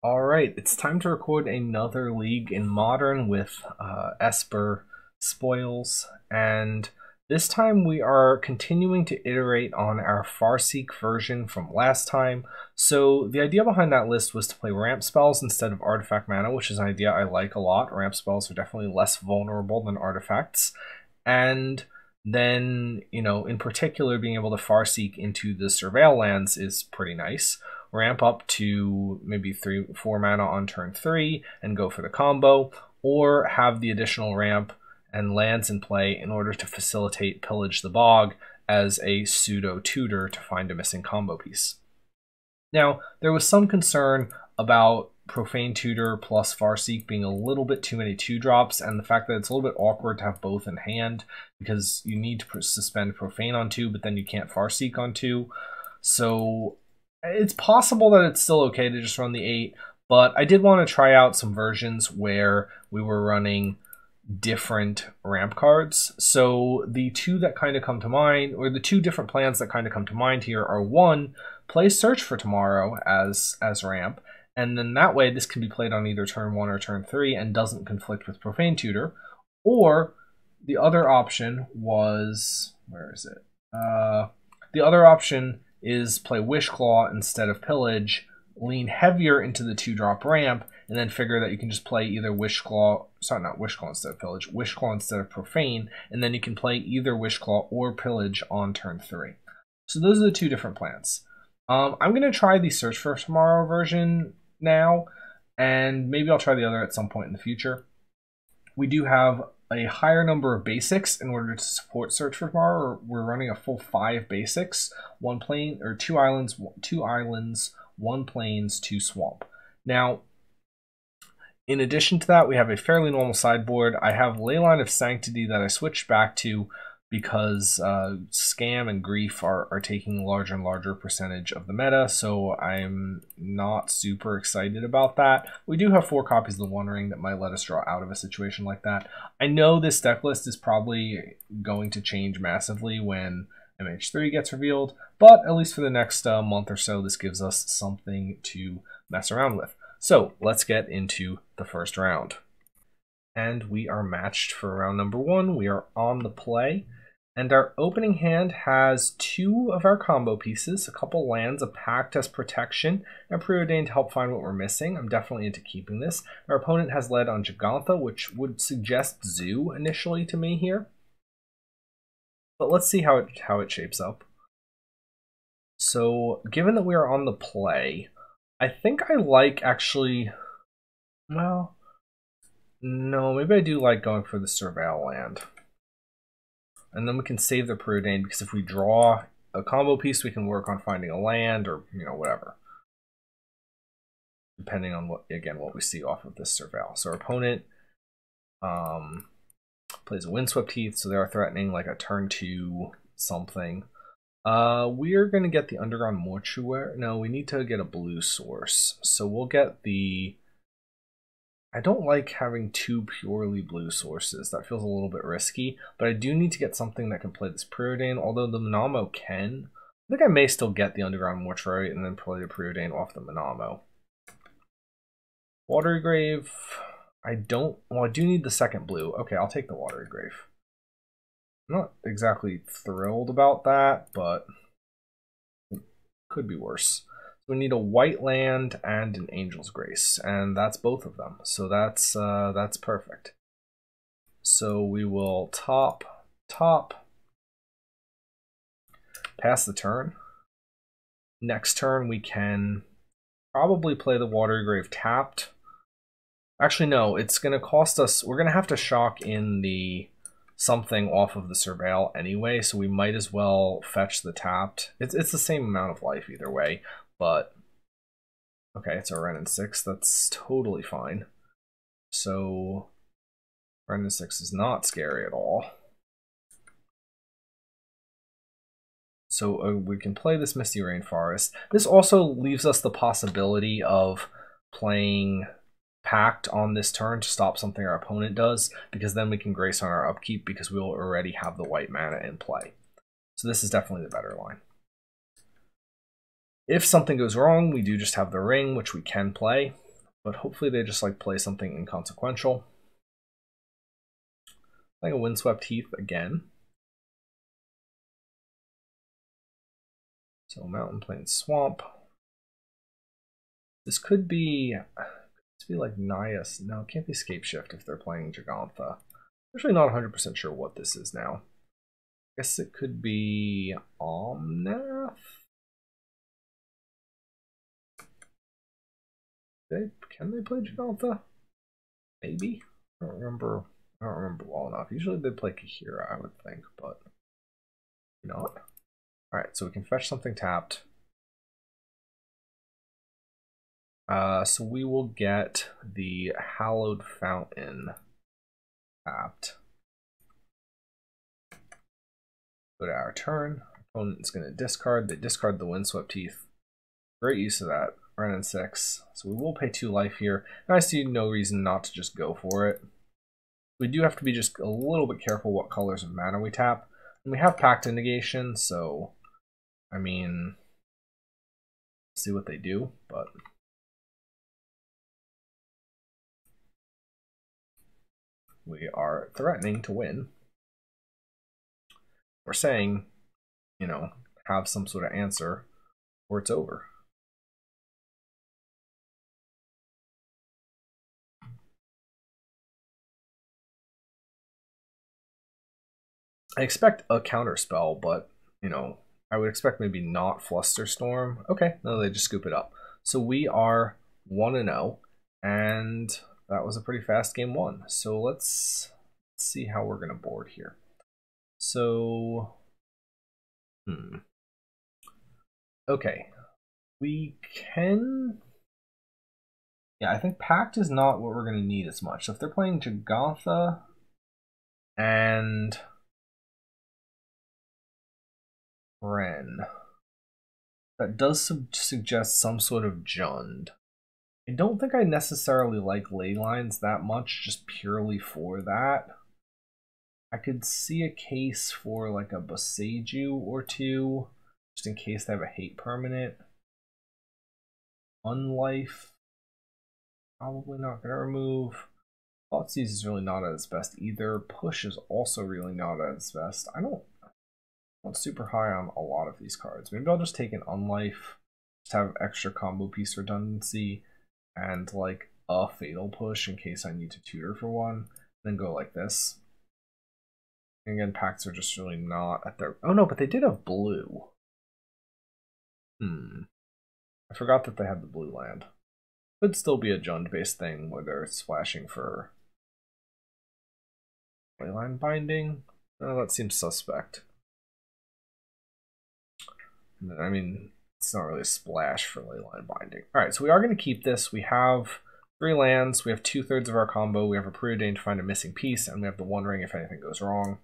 Alright, it's time to record another League in Modern with Esper Spoils, and this time we are continuing to iterate on our Farseek version from last time. So the idea behind that list was to play ramp spells instead of artifact mana, which is an idea I like a lot. Ramp spells are definitely less vulnerable than artifacts. And then, in particular, being able to Farseek into the Surveil lands is pretty nice. Ramp up to maybe 3-4 mana on turn 3 and go for the combo, or have the additional ramp and lands in play in order to facilitate Pillage the Bog as a pseudo tutor to find a missing combo piece. Now, there was some concern about Profane Tutor plus Farseek being a little bit too many 2-drops, and the fact that it's a little bit awkward to have both in hand because you need to suspend Profane on 2, but then you can't Farseek on 2. So it's possible that it's still okay to just run the 8, but I did want to try out some versions where we were running different ramp cards. So the two that kind of come to mind, or the two different plans that kind of come to mind here are, one, play Search for Tomorrow as ramp, and then that way this can be played on either turn 1 or turn 3 and doesn't conflict with Profane Tutor. Or the other option was, where is it? The other option is play Wishclaw instead of Pillage, lean heavier into the 2-drop ramp, and then figure that you can just play either Wishclaw, sorry, not Wishclaw instead of Pillage, Wishclaw instead of Profane, and then you can play either Wishclaw or Pillage on turn 3. So those are the two different plans. I'm going to try the Search for Tomorrow version now, and maybe I'll try the other at some point in the future. We do have a higher number of basics in order to support Search for Tomorrow. We're running a full 5 basics, 1 plane or 2 islands, 1 plains, 2 swamp. Now, in addition to that, we have a fairly normal sideboard. I have Leyline of Sanctity that I switched back to because Scam and Grief are taking a larger and larger percentage of the meta, so I'm not super excited about that. We do have 4 copies of the One Ring that might let us draw out of a situation like that. I know this deck list is probably going to change massively when MH3 gets revealed, but at least for the next month or so, this gives us something to mess around with. So let's get into the first round. And we are matched for round number 1. We are on the play. And our opening hand has 2 of our combo pieces, a couple lands, a Pact as protection, and Preordain to help find what we're missing. I'm definitely into keeping this. Our opponent has led on Gigantha, which would suggest Zoo initially to me here. But let's see how it shapes up. So, given that we are on the play, I think I like actually, well, no, maybe I do like going for the Surveil land. And then we can save the Preordain, because if we draw a combo piece, we can work on finding a land or, whatever. Depending on what we see off of this Surveil. So our opponent plays a Windswept Heath, so they are threatening like a turn 2 something. We're going to get the Underground Mortuary. No, we need to get a blue source. So we'll get the... I don't like having 2 purely blue sources. That feels a little bit risky, but I do need to get something that can play this Preordain, although the Manamo can. I think I may still get the Underground Mortuary and then play the Preordain off the Manamo. Watery Grave, I do need the second blue. Okay, I'll take the Watery Grave. I'm not exactly thrilled about that, but it could be worse. We need a white land and an Angel's Grace, and that's both of them. So that's perfect. So we will top, pass the turn. Next turn we can probably play the Watery Grave tapped. Actually, no, it's going to cost us, we're going to have to shock in the something off of the Surveil anyway, so we might as well fetch the tapped. It's the same amount of life either way. But, okay, it's a Wrenn and 6. That's totally fine. So, Wrenn and 6 is not scary at all. So we can play this Misty Rainforest. This also leaves us the possibility of playing Pact on this turn to stop something our opponent does, because then we can Grace on our upkeep because we will already have the white mana in play. So this is definitely the better line. If something goes wrong, we do just have the ring, which we can play. But hopefully they just like play something inconsequential. Playing a Windswept Heath again. So Mountain Plain Swamp. This could be like Nias. No, it can't be Scapeshift if they're playing Jagantha. I'm actually not 100% sure what this is now. I guess it could be Omnath? Can they play Jagantha? Maybe? I don't remember well enough. Usually they play Kahira, I would think, but not. Alright, so we can fetch something tapped. So we will get the Hallowed Fountain tapped. Go to our turn. Opponent's going to discard. They discard the Windswept Heath. Great use of that. Running 6. So we will pay 2 life here. And I see no reason not to just go for it. We do have to be just a little bit careful what colors of mana we tap. And we have Pact of Negation, so I mean, see what they do, but we are threatening to win. We're saying, you know, have some sort of answer or it's over. I expect a counter spell, but, you know, I would expect maybe not Flusterstorm. Okay, no, they just scoop it up. So we are 1-0, and that was a pretty fast game 1. So let's see how we're going to board here. So, okay, we can... Yeah, I think Pact is not what we're going to need as much. So if they're playing Jagantha and Ren, that does suggest some sort of Jund. I don't think I necessarily like ley lines that much, just purely for that. I could see a case for like a Boseiju or 2, just in case they have a hate permanent. Unlife, probably not going to remove. Thoughtseize is really not at its best either. Push is also really not at its best. I'm super high on a lot of these cards. Maybe I'll just take an Unlife, just have extra combo piece redundancy, and like a Fatal Push in case I need to tutor for one, then go like this. And again, packs are just really not at their... Oh no, but they did have blue. I forgot that they had the blue land. Could still be a Jund-based thing where they're splashing for Leyline Binding. Oh, that seems suspect. I mean, it's not really a splash for Leyline Binding. Alright, so we are going to keep this. We have 3 lands, we have 2/3 of our combo, we have a Preordain to find a missing piece, and we have the One Ring if anything goes wrong.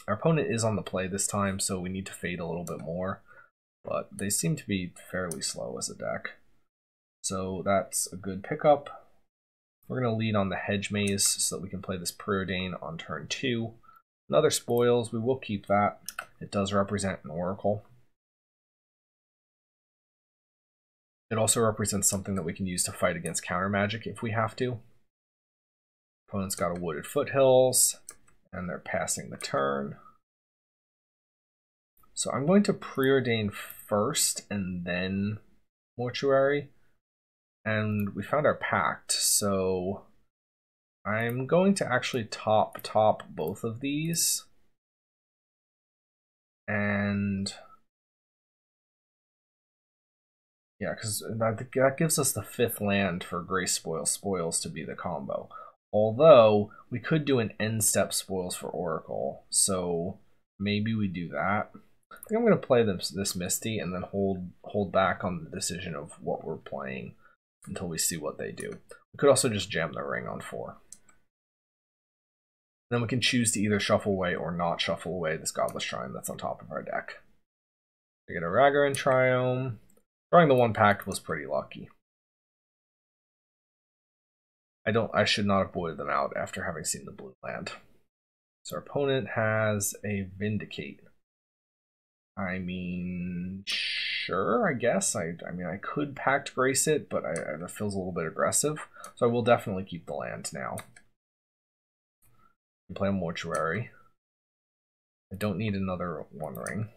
Our opponent is on the play this time, so we need to fade a little bit more, but they seem to be fairly slow as a deck. So that's a good pickup. We're going to lead on the Hedge Maze so that we can play this Preordain on turn 2. Another Spoils, we will keep that. It does represent an Oracle. It also represents something that we can use to fight against counter magic if we have to. Opponent's got a Wooded Foothills, and they're passing the turn. So I'm going to Preordain first and then Mortuary. And we found our Pact, so I'm going to actually top both of these. And yeah, because that gives us the 5th land for Grey Spoils to be the combo. Although, we could do an end step Spoils for Oracle, so maybe we do that. I think I'm going to play this Misty and then hold back on the decision of what we're playing until we see what they do. We could also just jam the ring on 4. Then we can choose to either shuffle away or not shuffle away this Godless Shrine that's on top of our deck. We get a Ragavan Triome. Drawing the 1 Pact was pretty lucky. I should not have voided them out after having seen the blue land. So our opponent has a Vindicate. I mean, Sure, I guess. I mean, I could Pact Grace it, but that feels a little bit aggressive. So I will definitely keep the land now. Play a Mortuary. I don't need another One Ring.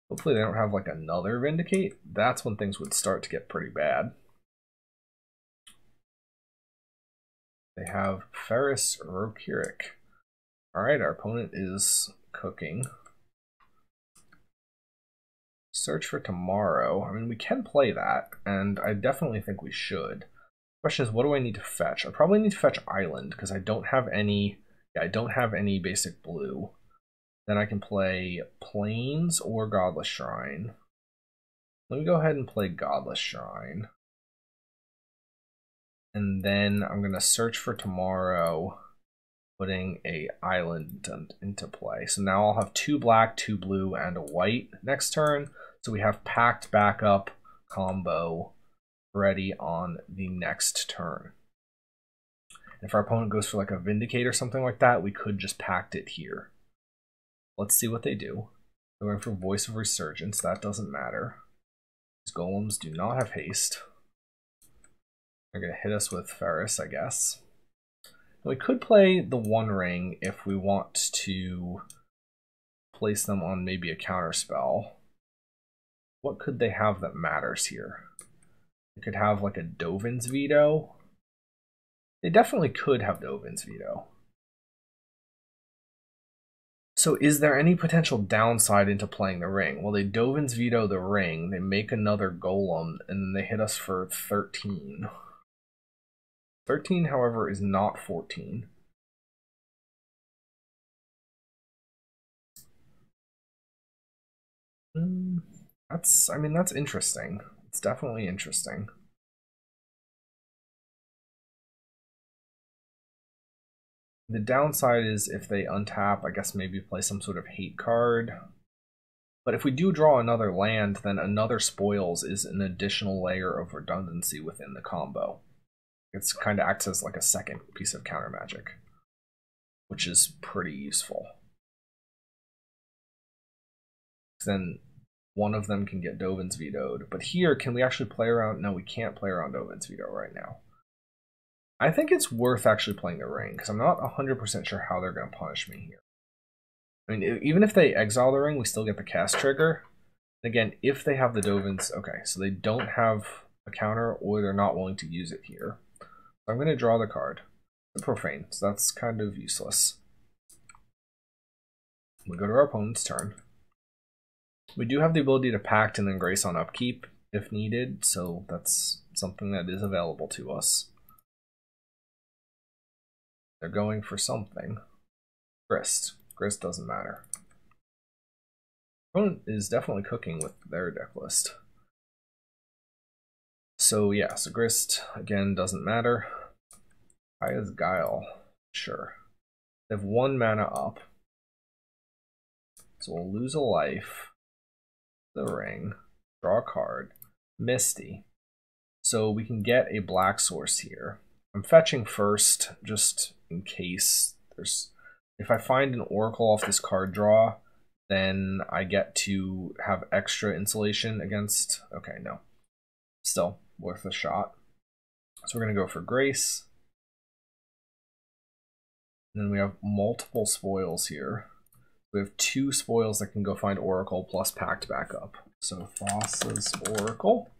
Hopefully they don't have like another Vindicate. That's when things would start to get pretty bad. They have Ferrous Rokirik. Alright, our opponent is cooking. Search for Tomorrow. I mean, we can play that, and I definitely think we should. Question is, what do I need to fetch? I probably need to fetch Island, because I don't have any... Yeah, I don't have any basic blue. Then I can play Plains or Godless Shrine. Let me go ahead and play Godless Shrine. And then I'm going to search for Tomorrow, putting a island into play. So now I'll have 2 black, 2 blue, and a white next turn. So we have Pact backup combo ready on the next turn. If our opponent goes for like a Vindicate or something like that, we could just Pact it here. Let's see what they do. They're going for Voice of Resurgence. That doesn't matter. These golems do not have haste. They're going to hit us with Ferrous, I guess. We could play the One Ring if we want to place them on maybe a counter spell. What could they have that matters here? They could have like a Dovin's Veto. They definitely could have Dovin's Veto. So is there any potential downside into playing the ring? Well, they Dovin's Veto the ring, they make another golem, and then they hit us for 13. 13, however, is not 14. I mean, that's interesting. It's definitely interesting. The downside is if they untap, I guess maybe play some sort of hate card. But if we do draw another land, then another Spoils is an additional layer of redundancy within the combo. It's kind of acts as like a second piece of counter magic, which is pretty useful. Then one of them can get Dovin's vetoed. But here, can we actually play around? No, we can't play around Dovin's veto right now. I think it's worth actually playing the ring, because I'm not 100% sure how they're going to punish me here. I mean, even if they exile the ring, we still get the cast trigger. Again, if they have the Dovin's... Okay, so they don't have a counter, or they're not willing to use it here. So I'm going to draw the card. The Profane, so that's kind of useless. We go to our opponent's turn. We do have the ability to Pact and then Grace on upkeep if needed, so that's something that is available to us. They're going for something. Grist. Grist doesn't matter. Opponent is definitely cooking with their deck list. So yeah, so Grist, again, doesn't matter. Kaya's Guile. Sure. They have 1 mana up. So we'll lose a life. The ring. Draw a card. Misty. So we can get a black source here. I'm fetching first, just in case there's... If I find an Oracle off this card draw, then I get to have extra insulation against... Okay, no. Still, worth a shot. So we're going to go for Grace. And then we have multiple spoils here. We have 2 spoils that can go find Oracle plus Pact backup. So Thassa's Oracle.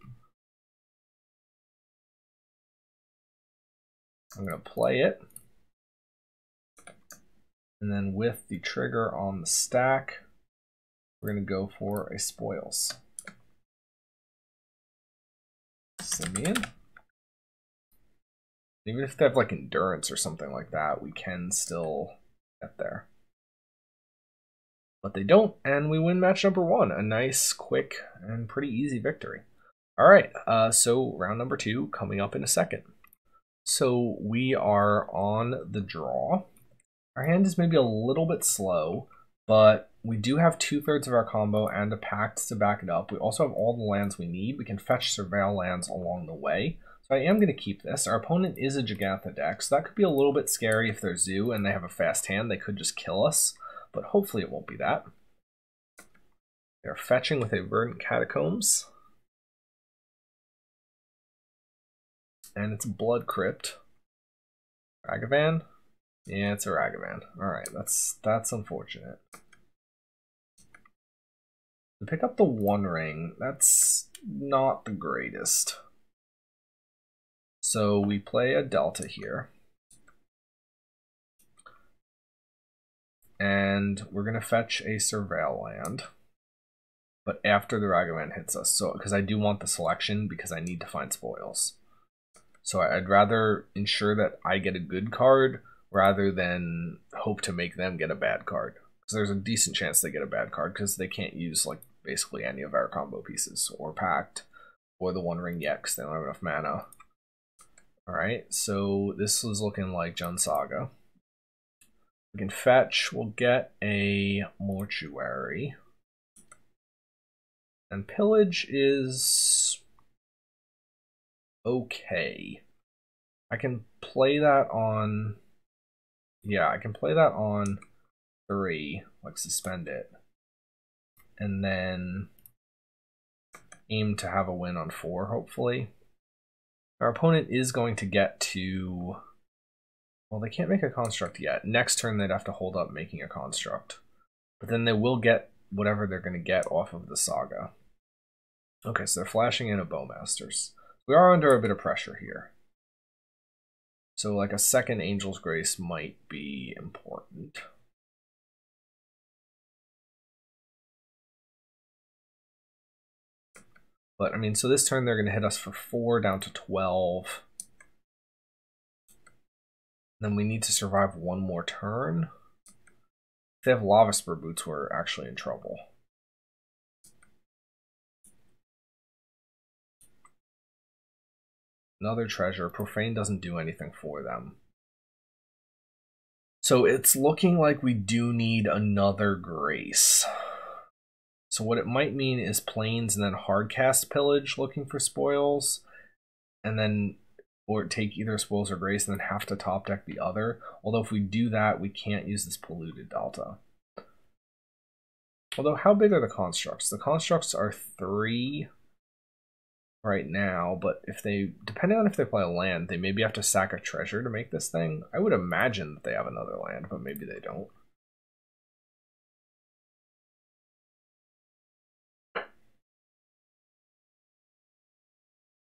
I'm going to play it. And then with the trigger on the stack, we're going to go for a Spoils. Simeon. Even if they have like Endurance or something like that, we can still get there. But they don't, and we win match number 1. A nice, quick, and pretty easy victory. Alright, so round number 2 coming up in a second. So we are on the draw. Our hand is maybe a little bit slow, but we do have 2/3 of our combo and a Pact to back it up. We also have all the lands we need. We can fetch Surveil lands along the way. So I am going to keep this. Our opponent is a Jegantha deck, so that could be a little bit scary if they're Zoo and they have a fast hand. They could just kill us, but hopefully it won't be that. They're fetching with a Verdant Catacombs. And it's a Blood Crypt. Ragavan? Yeah, it's a Ragavan. Alright, that's unfortunate. To pick up the One Ring, that's not the greatest. So we play a Delta here. And we're going to fetch a Surveil land. But after the Ragavan hits us. So, because I do want the selection, because I need to find spoils. So I'd rather ensure that I get a good card rather than hope to make them get a bad card. Because there's a decent chance they get a bad card because they can't use like basically any of our combo pieces or Pact or the One Ring yet because they don't have enough mana. Alright, so this is looking like Jund Saga. We can fetch, we'll get a Mortuary. And Pillage is okay. I can play that on... Yeah, I can play that on 3, like suspend it. And then aim to have a win on 4, hopefully. Our opponent is going to get to... Well, they can't make a construct yet. Next turn, they'd have to hold up making a construct. But then they will get whatever they're going to get off of the Saga. Okay, so they're flashing in a Bowmasters. We are under a bit of pressure here. So like a second Angel's Grace might be important. But I mean, so this turn they're going to hit us for 4 down to 12. Then we need to survive one more turn. If they have Lava Spur Boots, we're actually in trouble. Another treasure. Profane doesn't do anything for them. So it's looking like we do need another Grace. So what it might mean is Plains and then hardcast Pillage looking for spoils. And then, or take either spoils or Grace and then have to top deck the other. Although if we do that, we can't use this polluted Delta. Although how big are the constructs? The constructs are 3 right now, but if they, depending on if they play a land, they maybe have to sack a treasure to make this thing. I would imagine that they have another land, but maybe they don't.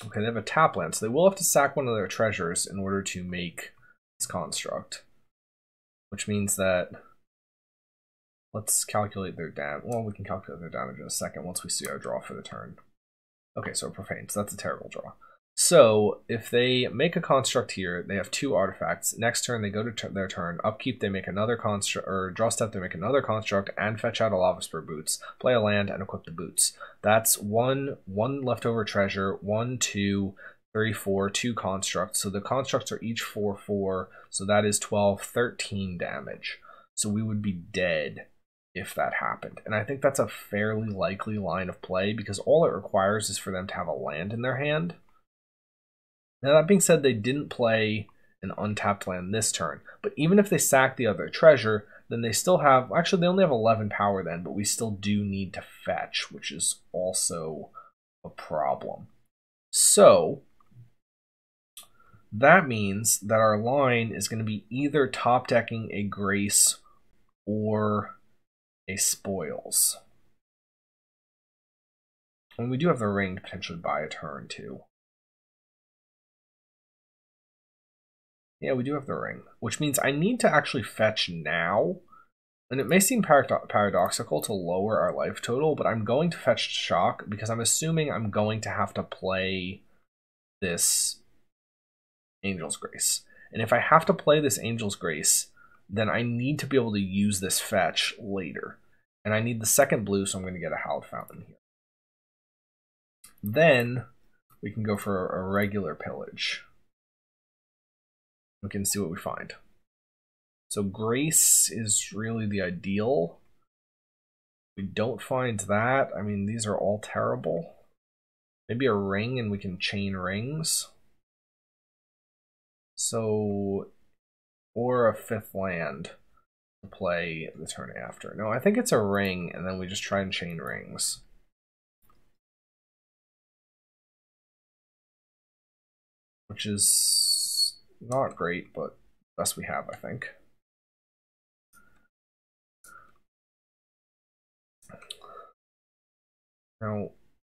Okay, they have a tap land, so they will have to sack one of their treasures in order to make this construct. Which means that, let's calculate their damage. Well, we can calculate their damage in a second once we see our draw for the turn. Okay, so Profane, so that's a terrible draw. So, if they make a construct here, they have 2 artifacts. Next turn, they go to their turn. Upkeep, they make another construct, or draw step, they make another construct, and fetch out a Lava Spur Boots. Play a land, and equip the boots. That's one leftover treasure, 1, 2, 3, 4, 2 constructs. So the constructs are each 4/4, so that is 12, 13 damage. So we would be dead if that happened. And I think that's a fairly likely line of play, because all it requires is for them to have a land in their hand. Now, that being said, they didn't play an untapped land this turn. But even if they sack the other treasure, then they still have... Actually, they only have 11 power then, but we still do need to fetch, which is also a problem. So, that means that our line is going to be either top-decking a Grace or a Spoils. And we do have the ring to potentially buy a turn, too. Yeah, we do have the ring, which means I need to actually fetch now. And it may seem paradoxical to lower our life total, but I'm going to fetch Shock because I'm assuming I'm going to have to play this Angel's Grace. And if I have to play this Angel's Grace, then I need to be able to use this fetch later. And I need the second blue, so I'm going to get a Hallowed Fountain here. Then we can go for a regular Pillage. We can see what we find. So Grace is really the ideal. We don't find that. I mean, these are all terrible. Maybe a ring and we can chain rings. So, or a 5th land. to play the turn after. No, I think it's a ring, and then we just try and chain rings. Which is not great, but best we have, I think. Now,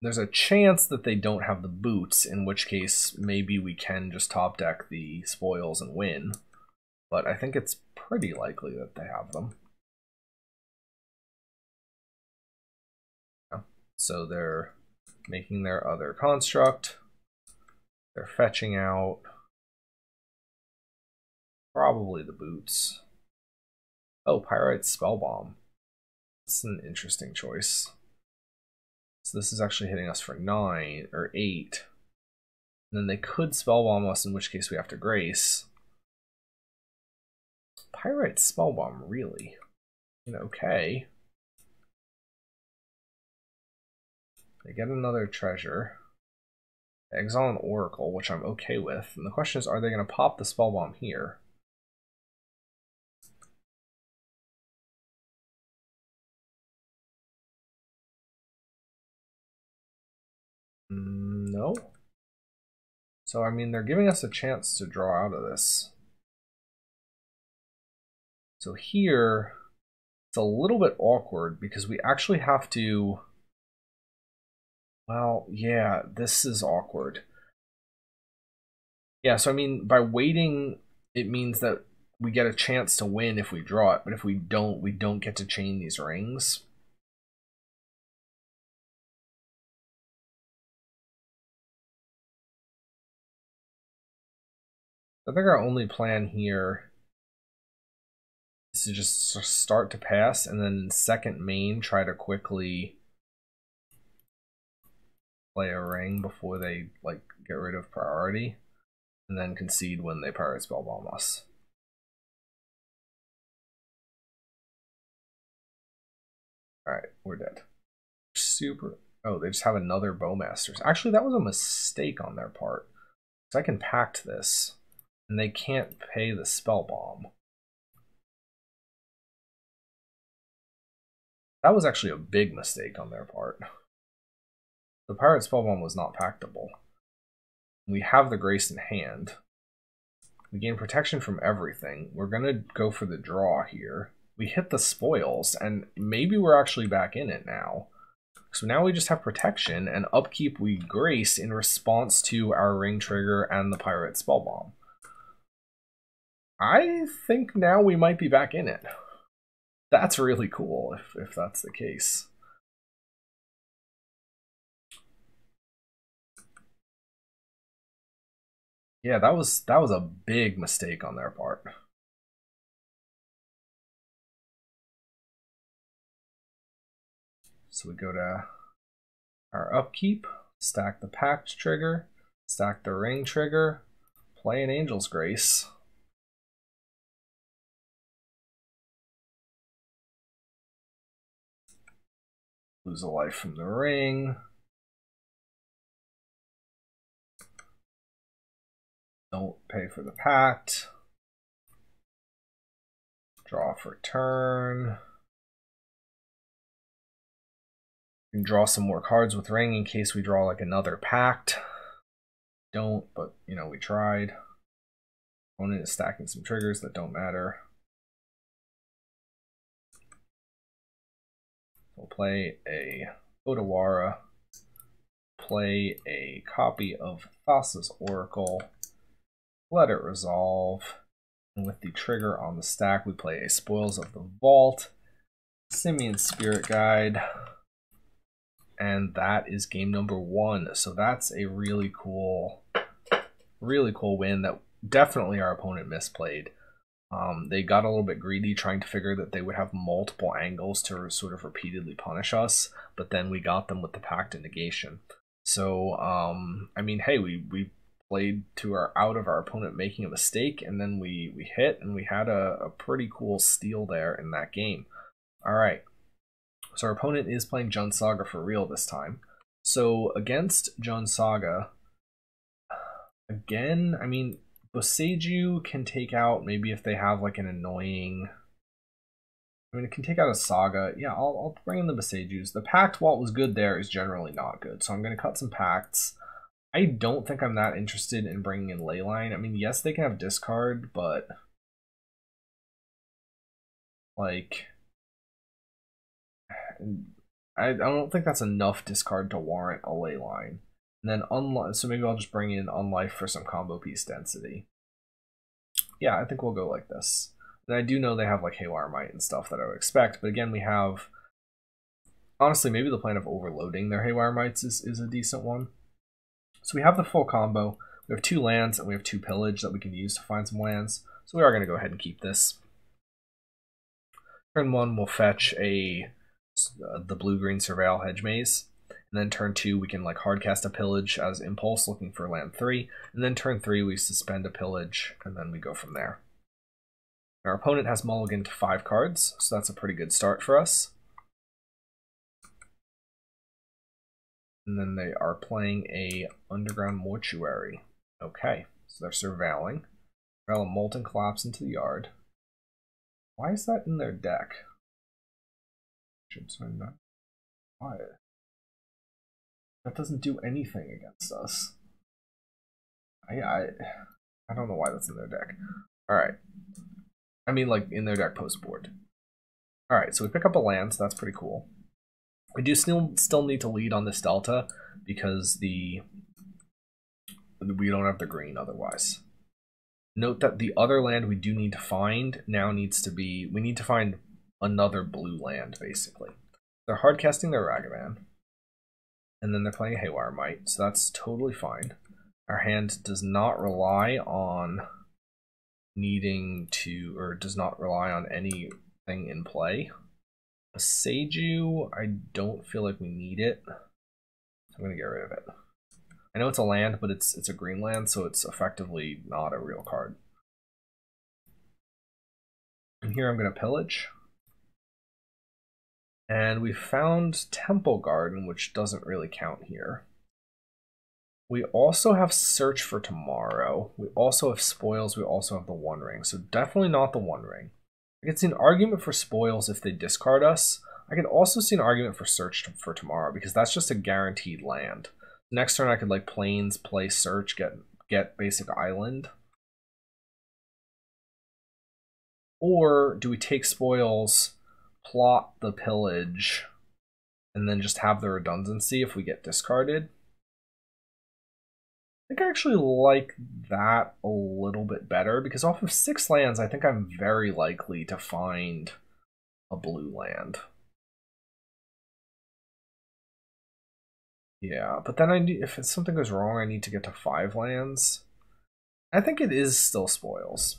there's a chance that they don't have the boots, in which case maybe we can just top deck the spoils and win. But I think it's pretty likely that they have them. Yeah. So they're making their other construct. They're fetching out probably the boots. Oh, Pyrite Spellbomb. That's an interesting choice. So this is actually hitting us for 9 or 8. And then they could Spellbomb us, in which case we have to Grace. Pyrite Spellbomb, really? Okay. They get another treasure. They exile an Oracle, which I'm okay with. And the question is, are they going to pop the Spellbomb here? No. So, I mean, they're giving us a chance to draw out of this. So here, it's a little bit awkward because we actually have to... Well, yeah, this is awkward. Yeah, so I mean, by waiting, it means that we get a chance to win if we draw it, but if we don't get to chain these rings. I think our only plan here is to just start to pass, and then second main try to quickly play a ring before they get rid of priority, and then concede when they Pirate Spellbomb us. Alright, we're dead. Super. Oh, they just have another Bowmasters. Actually, that was a mistake on their part. So I can pact this, and they can't pay the Spellbomb. That was actually a big mistake on their part. The Pirate Spellbomb was not pactable. We have the Grace in hand. We gain protection from everything. We're going to go for the draw here. We hit the spoils, and maybe we're actually back in it now. So now we just have protection, and upkeep we Grace in response to our ring trigger and the Pirate Spellbomb. I think now we might be back in it. That's really cool if that's the case. Yeah, that was a big mistake on their part. So we go to our upkeep, stack the Pact trigger, stack the ring trigger, play an Angel's Grace. Lose a life from the ring. Don't pay for the Pact. Draw for turn. We can draw some more cards with ring in case we draw like another Pact. Don't, but we tried. Opponent is stacking some triggers that don't matter. We'll play a Odawara, play a copy of Thassa's Oracle, let it resolve, and with the trigger on the stack, we play a Spoils of the Vault, Simian's Spirit Guide, and that is game number 1. So that's a really cool win that definitely our opponent misplayed. They got a little bit greedy trying to figure that they would have multiple angles to sort of repeatedly punish us, but then we got them with the Pact and Negation. So, I mean, hey, we played to out of our opponent making a mistake, and then we hit, and we had a pretty cool steal there in that game. All right, so our opponent is playing Jund Saga for real this time. So against Jund Saga, again, I mean, Boseiju can take out maybe if they have like an annoying I mean, it can take out a Saga. Yeah, I'll bring in the Besejus. The Pact, while it was good there, is generally not good. So I'm going to cut some Pacts. I don't think I'm that interested in bringing in Leyline. I mean, yes, they can have discard, but like, I don't think that's enough discard to warrant a Leyline. And then so maybe I'll just bring in Unlife for some combo piece density. Yeah, I think we'll go like this. And I do know they have like Haywire Might and stuff that I would expect, but again, we have, honestly, maybe the plan of overloading their Haywire Mights is a decent one. So we have the full combo. We have 2 lands and we have 2 pillage that we can use to find some lands. So we are going to go ahead and keep this. Turn 1, we'll fetch the blue-green Surveil Hedge Maze. And then turn 2, we can like hardcast a pillage as impulse, looking for land 3. And then turn 3, we suspend a pillage, and then we go from there. Our opponent has mulligan to 5 cards, so that's a pretty good start for us. And then they are playing a Underground Mortuary. Okay, so they're surveilling. Surveil a Molten Collapse into the yard. Why is that in their deck? Why? That doesn't do anything against us. I don't know why that's in their deck. Alright. I mean, like, in their deck post-board. Alright, so we pick up a land, so that's pretty cool. We do still need to lead on this Delta, because we don't have the green otherwise. Note that the other land we do need to find now needs to be... We need to find another blue land, basically. They're hardcasting their Ragavan. And then they're playing Haywire Might, so that's totally fine. Our hand does not rely on needing to, or does not rely on anything in play. A Seiju, I don't feel like we need it, so I'm going to get rid of it. I know it's a land, but it's a green land, so it's effectively not a real card. And here I'm going to pillage. And we found Temple Garden, which doesn't really count here. We also have Search for Tomorrow. We also have Spoils. We also have the One Ring. So definitely not the One Ring. I could see an argument for Spoils if they discard us. I could also see an argument for Search for Tomorrow, because that's just a guaranteed land. Next turn I could like Plains, play Search, get basic island. Or do we take Spoils, plot the Pillage, and then just have the redundancy if we get discarded? I think I actually like that a little bit better, because off of 6 lands, I think I'm very likely to find a blue land. Yeah, but then if something goes wrong, I need to get to 5 lands. I think it is still Spoils.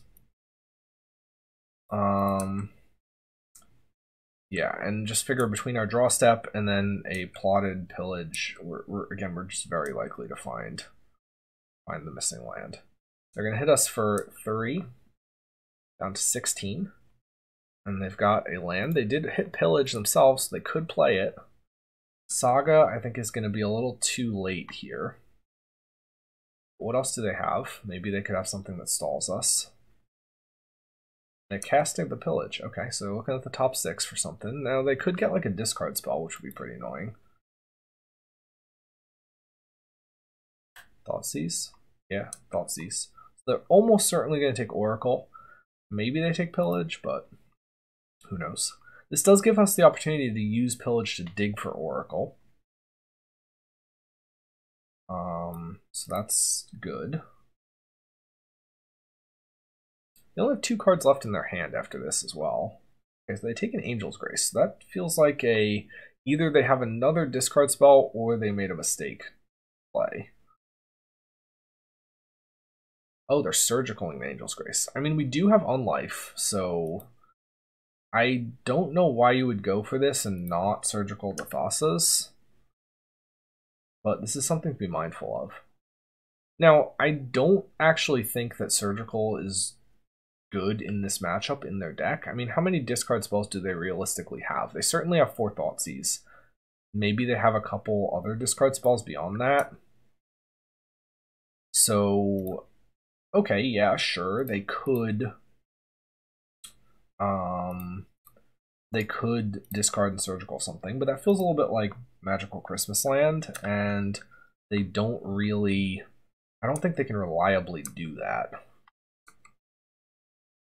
Yeah, and just figure between our draw step and then a plotted pillage, we're just very likely to find the missing land. They're gonna hit us for 3, down to 16, and they've got a land. They did hit pillage themselves, so they could play it. Saga, I think, is going to be a little too late here. What else do they have? Maybe they could have something that stalls us. They're casting the pillage. Okay, so looking at the top 6 for something. Now, they could get like a discard spell, which would be pretty annoying. Thoughtseize? Yeah, Thoughtseize. They're almost certainly going to take Oracle. Maybe they take Pillage, but who knows. This does give us the opportunity to use Pillage to dig for Oracle. So that's good. They only have 2 cards left in their hand after this as well. Okay, so they take an Angel's Grace. So that feels like either they have another discard spell or they made a mistake play. Oh, they're surgicaling the Angel's Grace. I mean, we do have Unlife, so I don't know why you would go for this and not surgical the Thassa's. But this is something to be mindful of. Now, I don't actually think that surgical is good in this matchup in their deck. I mean, how many discard spells do they realistically have? They certainly have 4 Thoughtseize. Maybe they have a couple other discard spells beyond that. So, okay, yeah, sure, they could they could discard the Surgical something, but that feels a little bit like Magical Christmas Land, and they don't really... I don't think they can reliably do that.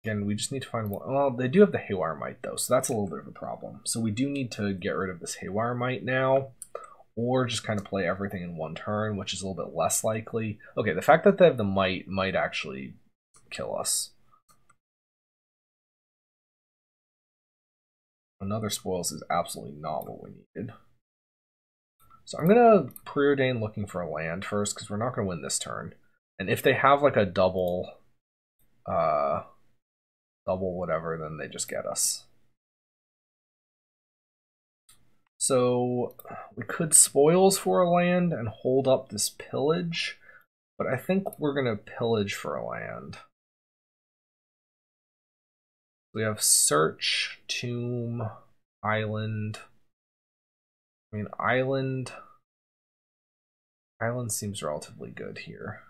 Again, we just need to find one. Well, they do have the Haywire Might, though, so that's a little bit of a problem. So we do need to get rid of this Haywire Might now, or just kind of play everything in one turn, which is a little bit less likely. Okay, the fact that they have the Might might actually kill us. Another Spoils is absolutely not what we needed. So I'm going to preordain looking for a land first, because we're not going to win this turn. And if they have like a double whatever, then they just get us. So we could Spoils for a land and hold up this Pillage, but I think we're going to Pillage for a land. We have Search, Tomb, Island. I mean, Island seems relatively good here.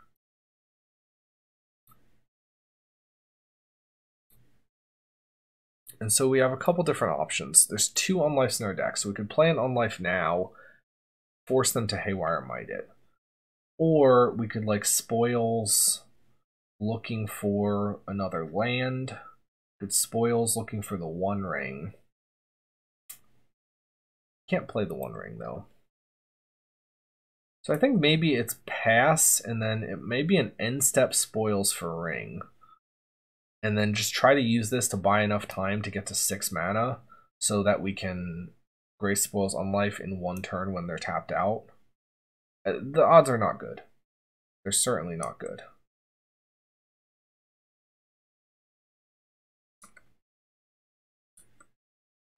And so we have a couple different options. There's 2 Unlifes in our deck, so we could play an Unlife now, force them to Haywire Might it. Or we could like Spoils looking for another land. We could Spoils looking for the One Ring. Can't play the One Ring though. So I think maybe it's pass, and then it may be an end step Spoils for Ring. And then just try to use this to buy enough time to get to 6 mana so that we can Grace Spoils Unlife in 1 turn when they're tapped out. The odds are not good. They're certainly not good.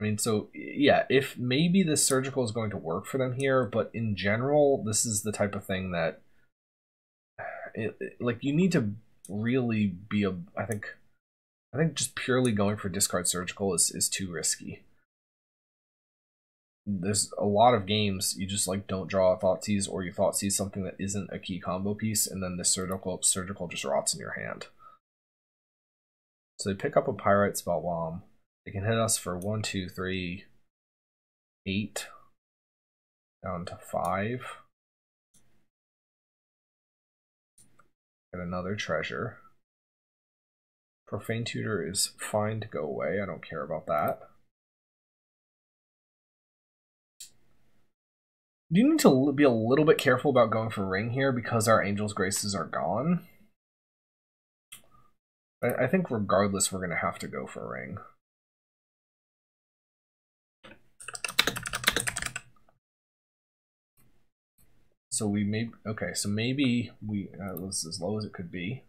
I mean, so yeah, if maybe the Surgical is going to work for them here, but in general, this is the type of thing that like you need to really be I think just purely going for discard Surgical is too risky. There's a lot of games you just like don't draw a Thoughtseize, or you Thoughtseize something that isn't a key combo piece, and then the Surgical just rots in your hand. So they pick up a Pyrite Spellbomb. They can hit us for 1, 2, 3, 8, down to 5. Get another treasure. Profane Tutor is fine to go away. I don't care about that. You need to be a little bit careful about going for Ring here because our Angel's Graces are gone. I think regardless, we're going to have to go for Ring. So we may, okay, so maybe it was as low as it could be.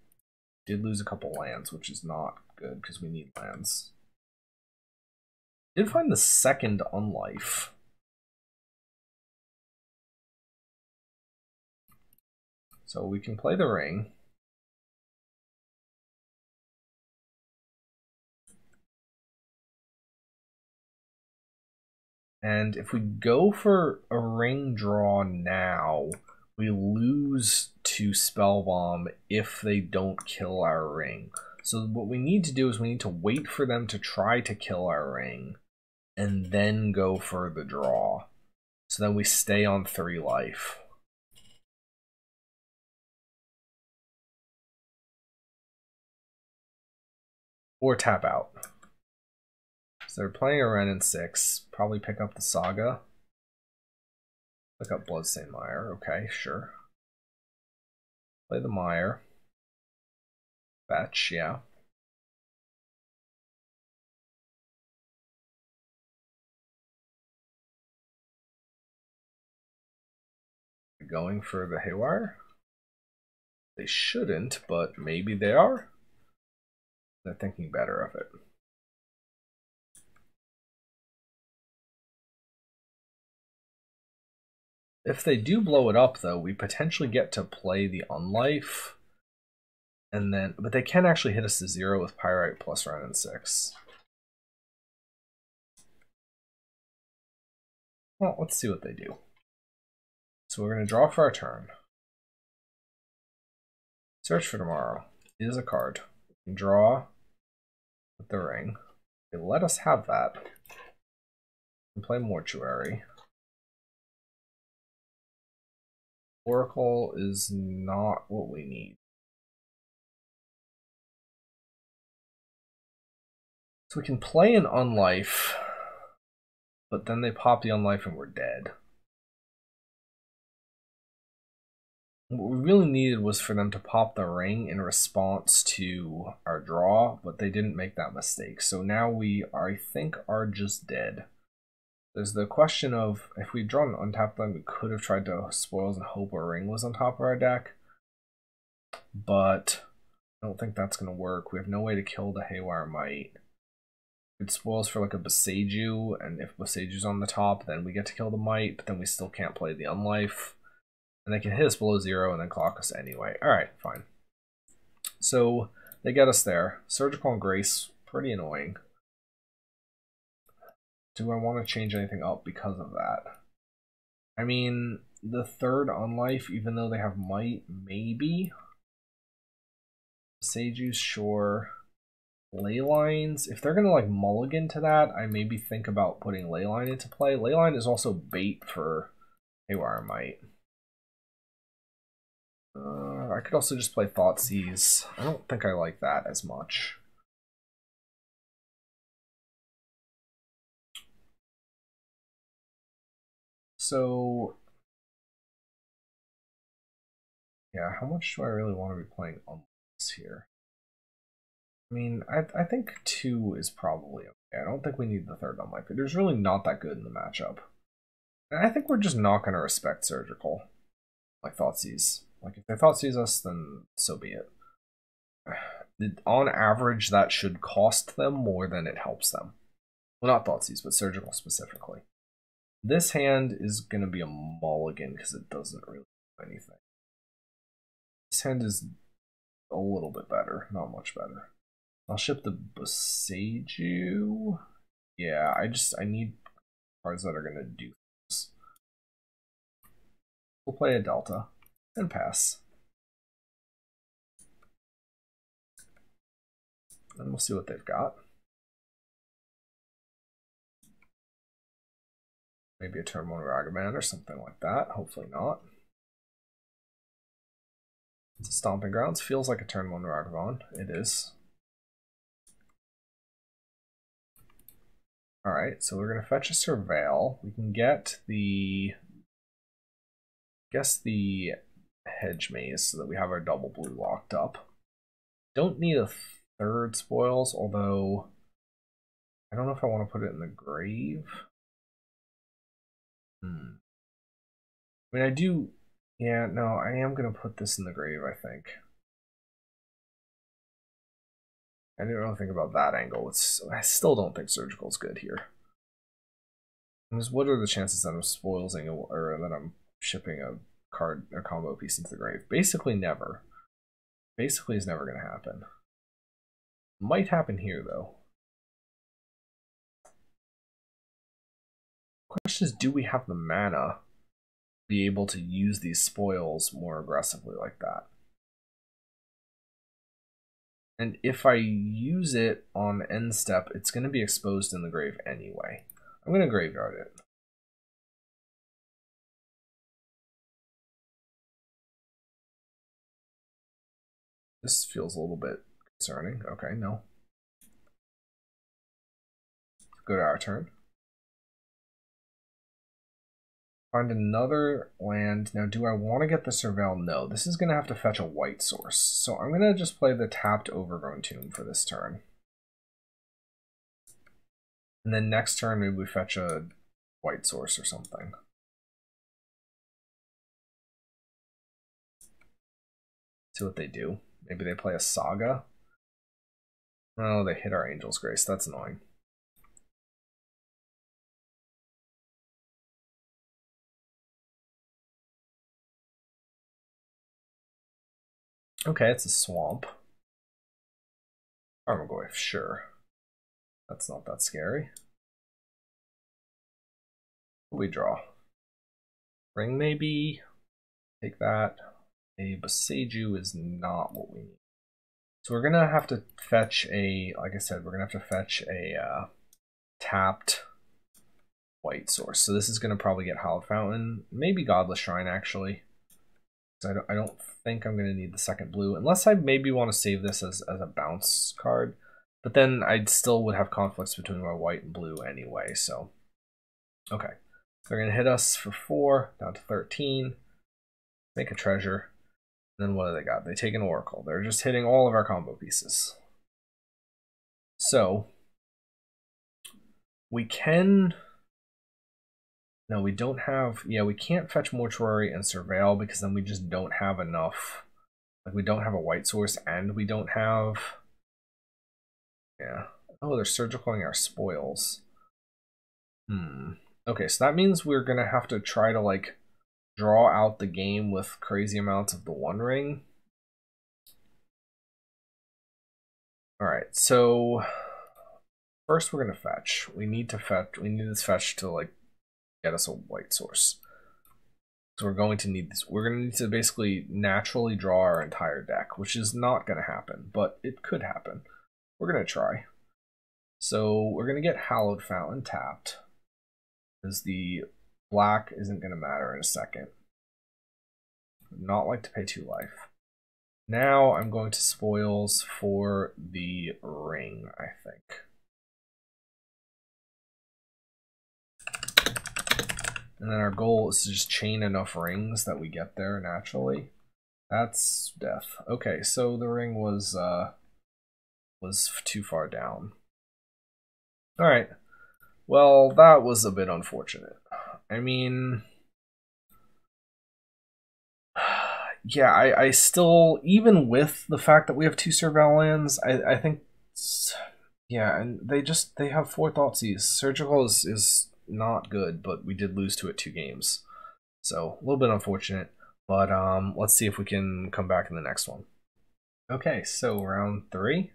Did lose a couple lands, which is not good because we need lands. Did find the second Unlife. So we can play the Ring. And if we go for a Ring draw now, we lose to Spellbomb if they don't kill our Ring. So what we need to do is we need to wait for them to try to kill our Ring, and then go for the draw. So then we stay on 3 life. Or tap out. So they're playing a Wrenn and 6. Probably pick up the Saga. Pick up Bloodstained Mire. Okay, sure. Play the Mire. Fetch, yeah. Going for the Haywire? They shouldn't, but maybe they are. They're thinking better of it. If they do blow it up, though, we potentially get to play the Unlife. And then, but they can actually hit us to 0 with Pyrite plus Wrenn and 6. Well, let's see what they do. So we're going to draw for our turn. Search for Tomorrow is a card. We can draw with the Ring. They let us have that. Play Mortuary. Oracle is not what we need. So we can play an Unlife, but then they pop the Unlife and we're dead. What we really needed was for them to pop the Ring in response to our draw, but they didn't make that mistake. So now we, I think, are just dead. There's the question of, if we draw an untapped land, we could have tried to Spoils and hope a Ring was on top of our deck. But I don't think that's going to work. We have no way to kill the Haywire Might. It spoils for like a Boseiju, and if Boseju's on the top, then we get to kill the Might, but then we still can't play the Unlife. And they can hit us below 0 and then clock us anyway. Alright, fine. So they get us there. Surgical and Grace, pretty annoying. Do I want to change anything up because of that? I mean, the third Unlife, even though they have Might, maybe. Boseiju, sure. Leylines, if they're gonna like mulligan to that, I maybe think about putting Leyline into play. Leyline is also bait for Haywire Might. I could also just play Thoughtseize. I don't think I like that as much. So yeah, how much do I really want to be playing on this here? I mean, I think 2 is probably okay. I don't think we need the third Unlife. There's really not that good in the matchup. And I think we're just not going to respect Surgical. Like Thoughtseize. Like, if they Thoughtseize us, then so be it. On average, that should cost them more than it helps them. Well, not Thoughtseize, but Surgical specifically. This hand is going to be a mulligan because it doesn't really do anything. This hand is a little bit better, not much better. I'll ship the Boseiju. Yeah, I need cards that are going to do this. We'll play a Delta and pass. And we'll see what they've got. Maybe a turn 1 Ragavan or something like that. Hopefully not. It's a Stomping Grounds. Feels like a turn 1 Ragavan. It is. Alright, so we're going to fetch a Surveil. We can get the... the Hedge Maze so that we have our double blue locked up. Don't need a third Spoils, although I don't know if I want to put it in the grave. I mean, I do... Yeah, no, I am going to put this in the grave, I think. I didn't really think about that angle. I still don't think Surgical is good here. What are the chances that I'm spoilsing or that I'm shipping a card or combo piece into the grave? Basically never. Basically is never going to happen. Might happen here though. Question is, do we have the mana to be able to use these spoils more aggressively like that? And if I use it on end step, it's going to be exposed in the grave anyway. I'm going to graveyard it. This feels a little bit concerning. Okay, no. Go to our turn. Find another land. Now, do I want to get the Surveil? No. This is going to have to fetch a white source. So I'm going to just play the tapped Overgrown Tomb for this turn. And then next turn, maybe we fetch a white source or something. See what they do. Maybe they play a Saga. Oh, they hit our Angel's Grace. That's annoying. Okay, it's a Swamp. Armagoyf, sure. That's not that scary. What do we draw? Ring, maybe? Take that. A Boseiju is not what we need. So we're gonna have to fetch a, like I said, we're gonna have to fetch a tapped white source. So this is going to probably get Hallowed Fountain, maybe Godless Shrine actually. So I don't think I'm going to need the second blue, unless I maybe want to save this as a bounce card. But then I still would have conflicts between my white and blue anyway, so. Okay, they're going to hit us for 4, down to 13, make a treasure. Then what do they got? They take an Oracle. They're just hitting all of our combo pieces. So, we can... No, we don't have... Yeah, we can't fetch Mortuary and Surveil because then we just don't have enough. Like, we don't have a white source and we don't have... Yeah. Oh, they're surgicaling our spoils. Okay, so that means we're going to have to try to, like, draw out the game with crazy amounts of the One Ring. Alright, so first we're going to fetch. We need this fetch to, like, get us a white source. So we're going to need this. We're going to need to basically naturally draw our entire deck, which is not going to happen, but it could happen. We're going to try. So we're going to get Hallowed Fountain tapped, because the black isn't going to matter in a second. Would not like to pay 2 life. Now I'm going to spoils for the ring, I think. And then our goal is to just chain enough rings that we get there naturally. That's death. Okay, so the ring was too far down. All right. Well, that was a bit unfortunate. I mean, yeah, I still, even with the fact that we have 2 Surveil lands, I think, yeah, and they have 4 Thoughtseize. Surgical is not good, but we did lose to it 2 games. So, a little bit unfortunate, but let's see if we can come back in the next one. Okay, so round 3.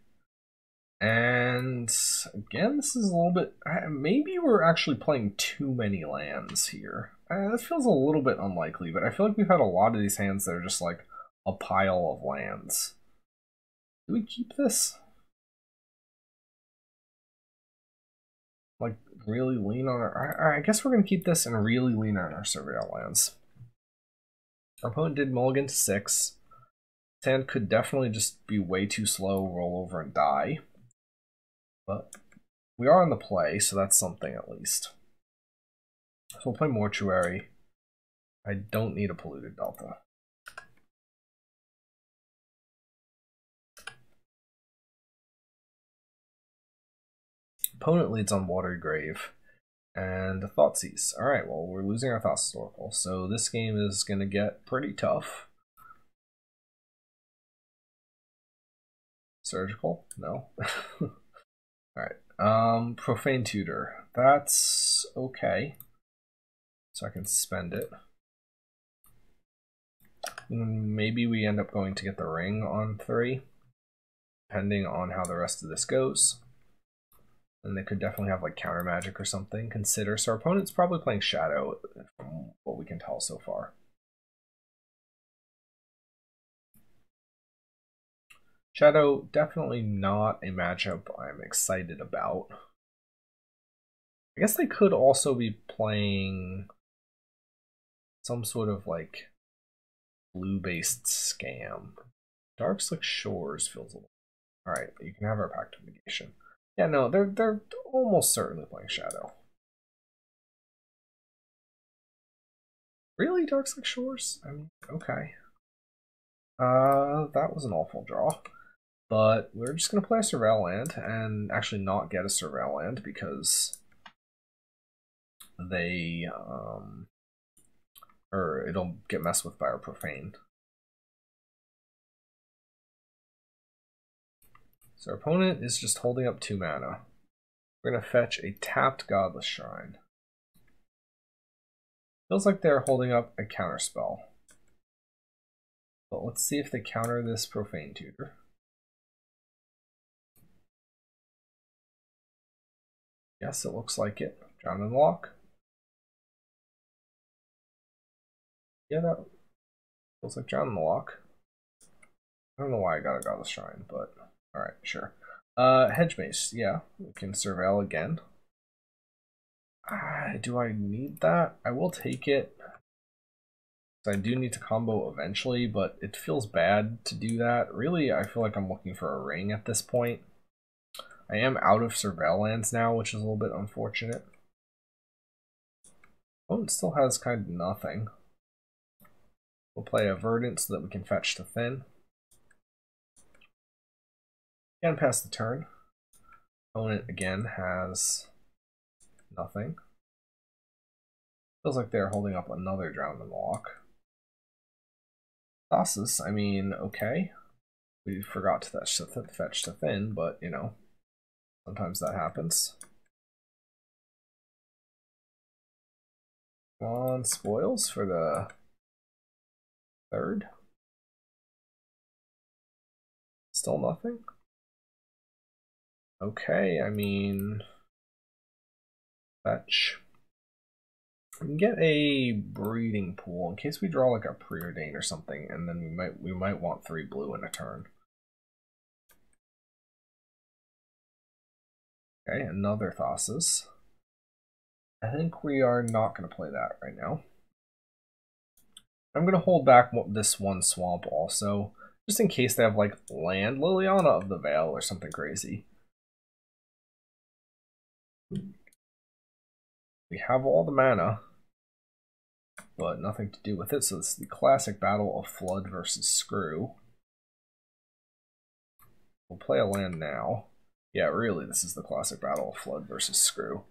And again, this is a little bit, maybe we're actually playing too many lands here. This feels a little bit unlikely, but I feel like we've had a lot of these hands that are just like a pile of lands. Do we keep this? Like, really lean on our... I guess we're going to keep this and really lean on our Surveil lands. Our opponent did mulligan to 6. This hand could definitely just be way too slow, roll over, and die. But we are on the play, so that's something at least. So we'll play Mortuary. I don't need a Polluted Delta. Opponent leads on Watery Grave and a Thoughtseize. Alright, well, we're losing our Thoughtseize Oracle, so this game is going to get pretty tough. Surgical? No. Alright, Profane Tutor. That's okay. So I can spend it. Maybe we end up going to get the ring on 3, depending on how the rest of this goes. And they could definitely have like counter magic or something. Consider. So our opponent's probably playing Shadow, from what we can tell so far. Shadow, definitely not a matchup I'm excited about. I guess they could also be playing some sort of like blue-based scam. Dark Slick Shores feels a little... Alright, you can have our Pact of Negation. Yeah, no, they're almost certainly playing Shadow. Really, Dark Slick Shores? I mean, okay. That was an awful draw. But we're just gonna play a Surveil land and actually not get a Surveil land because they or it'll get messed with by our Profane. So our opponent is just holding up 2 mana. We're gonna fetch a tapped Godless Shrine. Feels like they're holding up a counterspell. But let's see if they counter this Profane Tutor. Yes, it looks like it. Drown in the Lock. Yeah, that feels like Drown in the Lock. I don't know why I got a Godless Shrine, but alright, sure. Hedge Mace, yeah. We can Surveil again. Do I need that? I will take it. I do need to combo eventually, but it feels bad to do that. Really, I feel like I'm looking for a ring at this point. I am out of Surveil lands now, which is a little bit unfortunate. Oh, it still has kind of nothing. We'll play a Verdant so that we can fetch to thin. And pass the turn. Opponent again has nothing. Feels like they're holding up another Drown in the Loch. Thassus, I mean, okay. We forgot to fetch to thin, but you know, sometimes that happens. Come on, spoils for the third. Still nothing? Okay, I mean, fetch. We can get a breeding pool in case we draw like a preordain or something, and then we might want 3 blue in a turn. Okay, another Thassus. I think we are not going to play that right now. I'm going to hold back this one swamp also, just in case they have like land Liliana of the Veil or something crazy. We have all the mana, but nothing to do with it, so this is the classic battle of Flood versus Screw. We'll play a land now. Yeah, really, this is the classic battle of Flood versus Screw.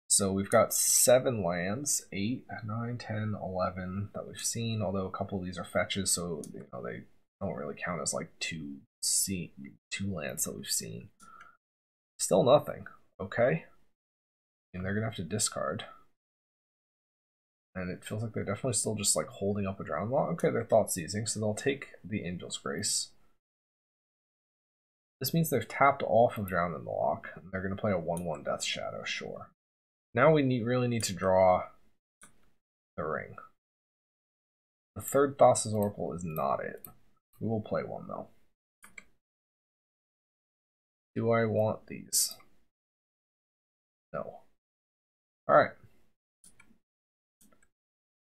So we've got 7 lands, 8, 9, 10, 11 that we've seen, although a couple of these are fetches, so you know, they don't really count as like 2 lands that we've seen. Still nothing. Okay. And they're gonna have to discard. And it feels like they're definitely still just like holding up a Drown Law. Okay, they're Thought Seizing, so they'll take the Angel's Grace. This means they've tapped off of Drown in the Loch, and they're gonna play a 1/1 Death Shadow, sure. Now we really need to draw the ring. The third Thassa's Oracle is not it. We will play one though. Do I want these? No. Alright.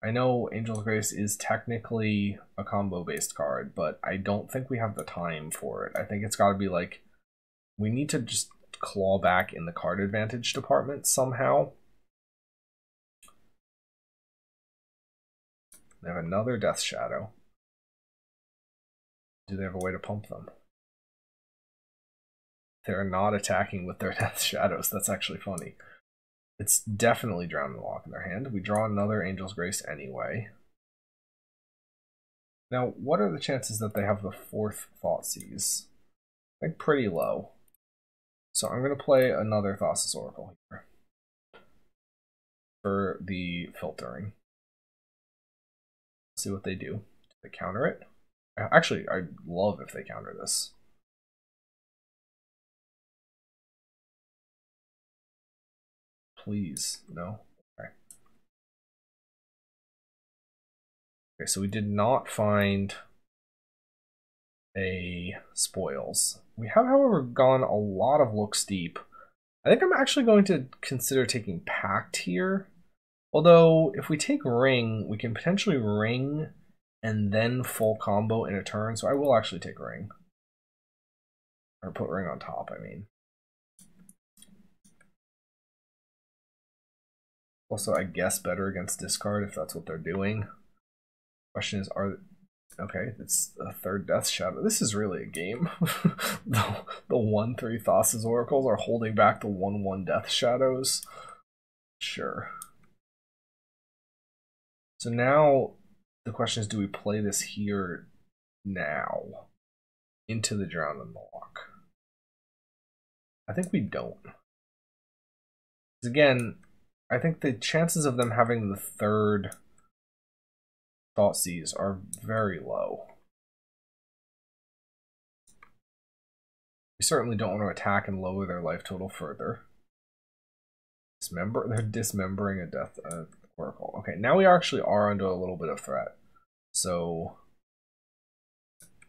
I know Angel's Grace is technically a combo-based card, but I don't think we have the time for it. I think it's got to be like, we need to just claw back in the card advantage department somehow. They have another Death Shadow. Do they have a way to pump them? They're not attacking with their Death Shadows. That's actually funny. It's definitely Drown in the Loch in their hand. We draw another Angel's Grace anyway. Now, what are the chances that they have the 4th Thoughtseize? I think pretty low. So I'm going to play another Thassa's Oracle here for the filtering. See what they do. Do they counter it? Actually, I'd love if they counter this. Please, no? Okay. Okay, so we did not find a spoils. We have, however, gone a lot of looks deep. I think I'm actually going to consider taking Pact here. Although, if we take Ring, we can potentially Ring and then full combo in a turn, so I will actually take Ring. Or put Ring on top, I mean. Also, I guess better against discard if that's what they're doing. Question is, okay, it's a 3rd Death Shadow. This is really a game. the 1/3 Thassa's Oracles are holding back the 1/1 Death Shadows. Sure. So now the question is, do we play this here now into the Drown in the Loch? I think we don't. Because again, I think the chances of them having the 3rd Thoughtseize are very low. We certainly don't want to attack and lower their life total further. They're dismembering a Death Oracle. Okay, now we actually are under a little bit of threat. So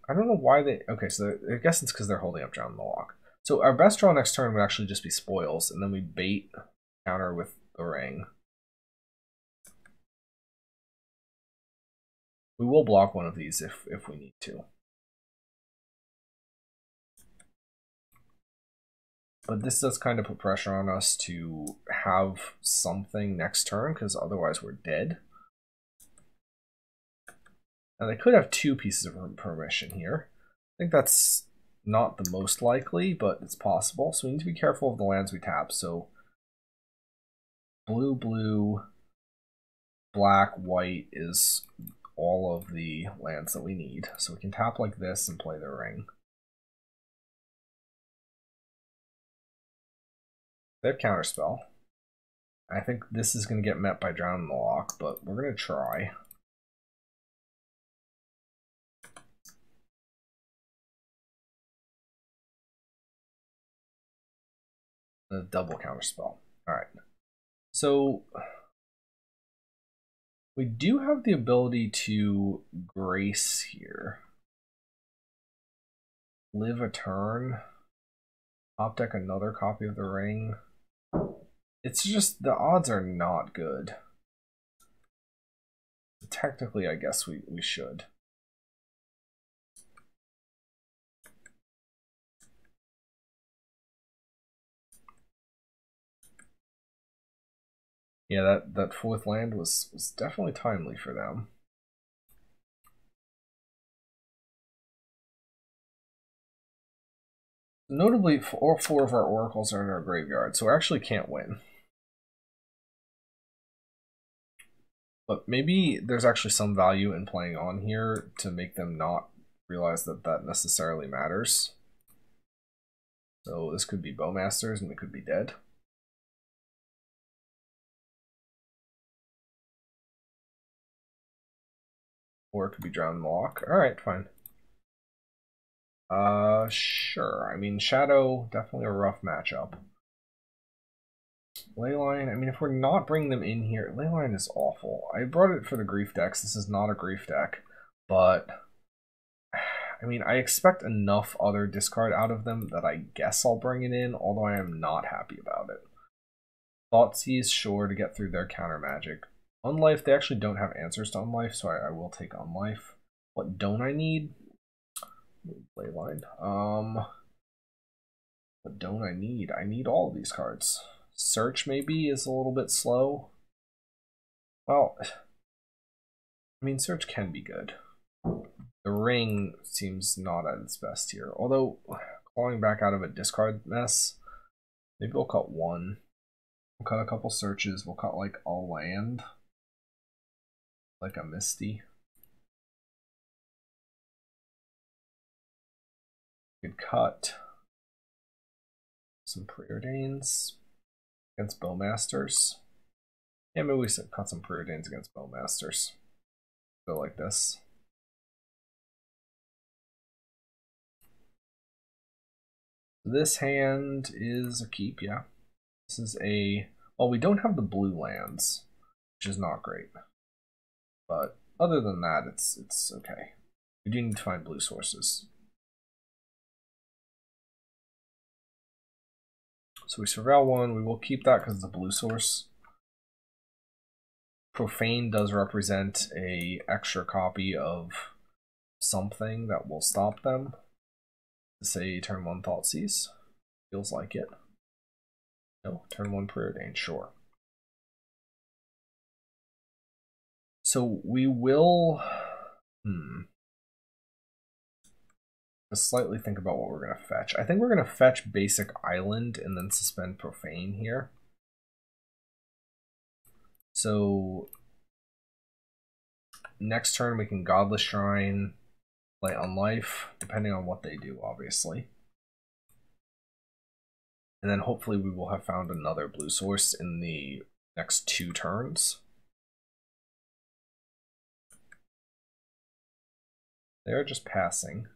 I don't know why they. Okay, so I guess it's because they're holding up Drown in the Loch. So our best draw next turn would actually just be spoils, and then we bait counter with the ring. We will block one of these if we need to. But this does kind of put pressure on us to have something next turn, because otherwise we're dead. Now they could have 2 pieces of permission here. I think that's not the most likely, but it's possible. So we need to be careful of the lands we tap. So blue, blue, black, white is all of the lands that we need. So we can tap like this and play the ring. They have Counterspell. I think this is going to get met by Drown in the Loch, but we're going to try. The double Counterspell. Alright. So we do have the ability to Grace here. Live a turn. Top deck another copy of the ring. It's just, the odds are not good. Technically, I guess we should. Yeah, that 4th land was definitely timely for them. Notably, all 4 of our oracles are in our graveyard, so we actually can't win. But maybe there's actually some value in playing on here to make them not realize that that necessarily matters. So this could be Bowmasters and we could be dead. Or it could be Drown in the Loch. Alright, fine. Sure. I mean, Shadow, definitely a rough matchup. Leyline, I mean, if we're not bringing them in here, Leyline is awful. I brought it for the Grief decks. This is not a Grief deck, but I mean, I expect enough other discard out of them that I guess I'll bring it in, although I am not happy about it. Thoughtseize, sure, to get through their counter magic. Unlife, they actually don't have answers to Unlife, so I will take Unlife. What don't I need? Leyline. What don't I need? I need all of these cards. Search maybe is a little bit slow. Well, I mean, Search can be good. The ring seems not at its best here. Although, clawing back out of a discard mess, maybe we'll cut 1. We'll cut a couple searches. We'll cut like a land. Like a Misty. We could cut some Preordains against Bowmasters. Yeah, maybe we cut some Preordains against Bowmasters. Go like this. This hand is a keep, yeah. This is a... Well, we don't have the blue lands, which is not great. But other than that, it's okay. We do need to find blue sources. So we surveil 1. We will keep that because it's a blue source. Profane does represent a extra copy of something that will stop them. Say turn 1 Thoughtseize. Feels like it. No, turn 1 Preordain, sure. So we will just slightly think about what we're going to fetch. I think we're going to fetch basic Island and then suspend Profane here. So next turn we can Godless Shrine, play Unlife, depending on what they do, obviously. And then hopefully we will have found another blue source in the next 2 turns. They're just passing.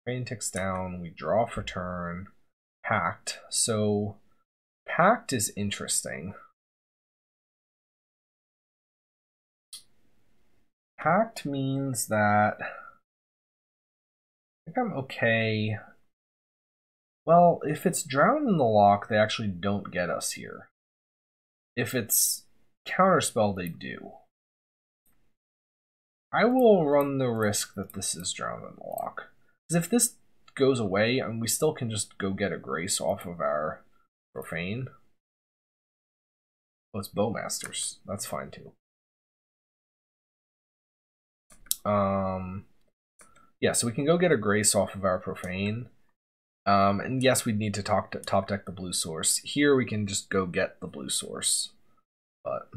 Rain ticks down, we draw for turn. Pact. So Pact is interesting. Pact means that I think I'm okay Well, if it's Drown in the Loch, they actually don't get us here. If it's Counterspell, they do. I will run the risk that this is Drown in the Loch. Because if this goes away, and we still can just go get a Grace off of our Profane. Oh, it's Bowmasters. That's fine too. Yeah, so we can go get a Grace off of our Profane. And yes, we'd need to top deck the blue source. Here we can just go get the blue source. But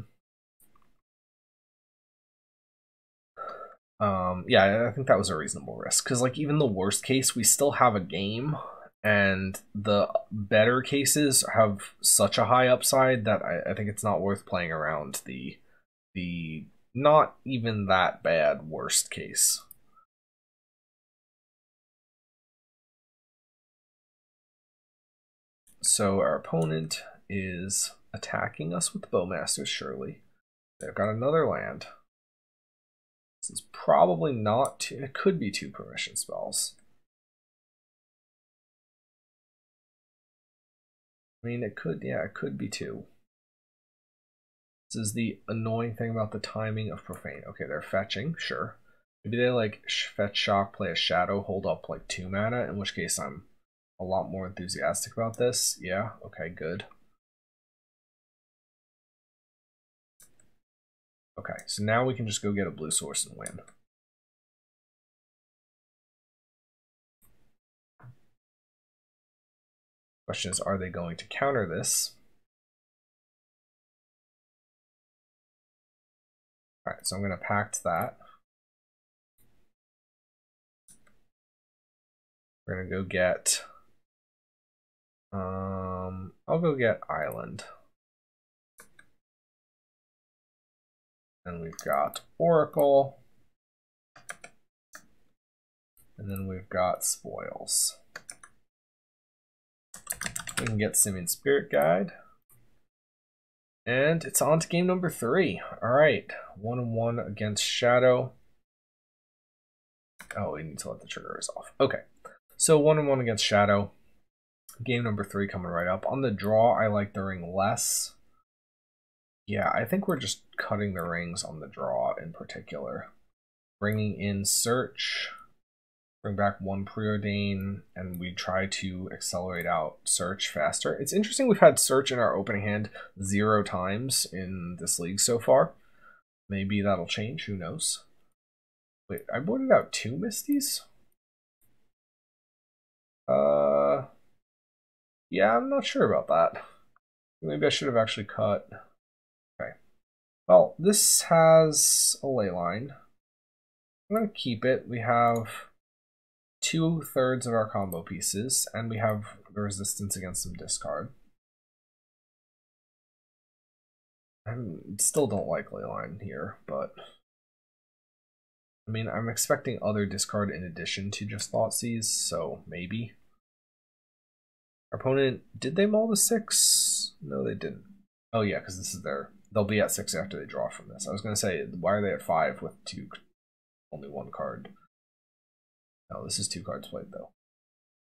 yeah, I think that was a reasonable risk. Because like even the worst case, we still have a game. And the better cases have such a high upside that I think it's not worth playing around the not even that bad worst case. So our opponent is attacking us with Bowmasters, surely. They've got another land. This is probably not two, it could be 2 permission spells. I mean, it could, yeah, it could be 2. This is the annoying thing about the timing of Profane. Okay, they're fetching, sure. Maybe they like fetch shock, play a shadow, hold up like 2 mana, in which case I'm a lot more enthusiastic about this. Yeah, okay, good. Okay, so now we can just go get a blue source and win. Question is, are they going to counter this? Alright, so I'm going to pact that. We're going to go get... I'll go get Island. And we've got Oracle. And then we've got Spoils. We can get Simian Spirit Guide. And it's on to game number 3. Alright, 1-1 against Shadow. Oh, we need to let the triggers off. Okay, so 1-1 against Shadow. Game number 3 coming right up. On the draw, I like the ring less. Yeah, I think we're just cutting the rings on the draw in particular. Bringing in Search. Bring back 1 Preordain, and we try to accelerate out Search faster. It's interesting we've had Search in our opening hand 0 times in this league so far. Maybe that'll change, who knows. Wait, I boarded out 2 Misties? Yeah, I'm not sure about that. Maybe I should have actually cut. Okay. Well, this has a ley line. I'm going to keep it. We have 2/3 of our combo pieces, and we have the resistance against some discard. I still don't like Leyline here, but I mean, I'm expecting other discard in addition to just Thoughtseize, so maybe. Our opponent, did they mull the 6? No, they didn't. Oh yeah, because this is they'll be at 6 after they draw from this. I was going to say, why are they at 5 with only 1 card? No, this is 2 cards played though.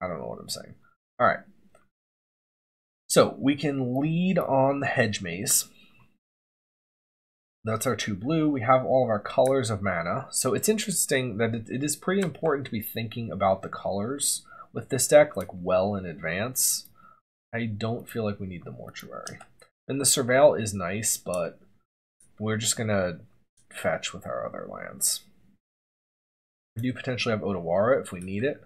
I don't know what I'm saying. All right. So we can lead on the Hedge Maze. That's our 2 blue. We have all of our colors of mana. So it's interesting that it is pretty important to be thinking about the colors with this deck like well in advance. I don't feel like we need the Mortuary. And the Surveil is nice, but we're just going to fetch with our other lands. We do potentially have Otawara if we need it.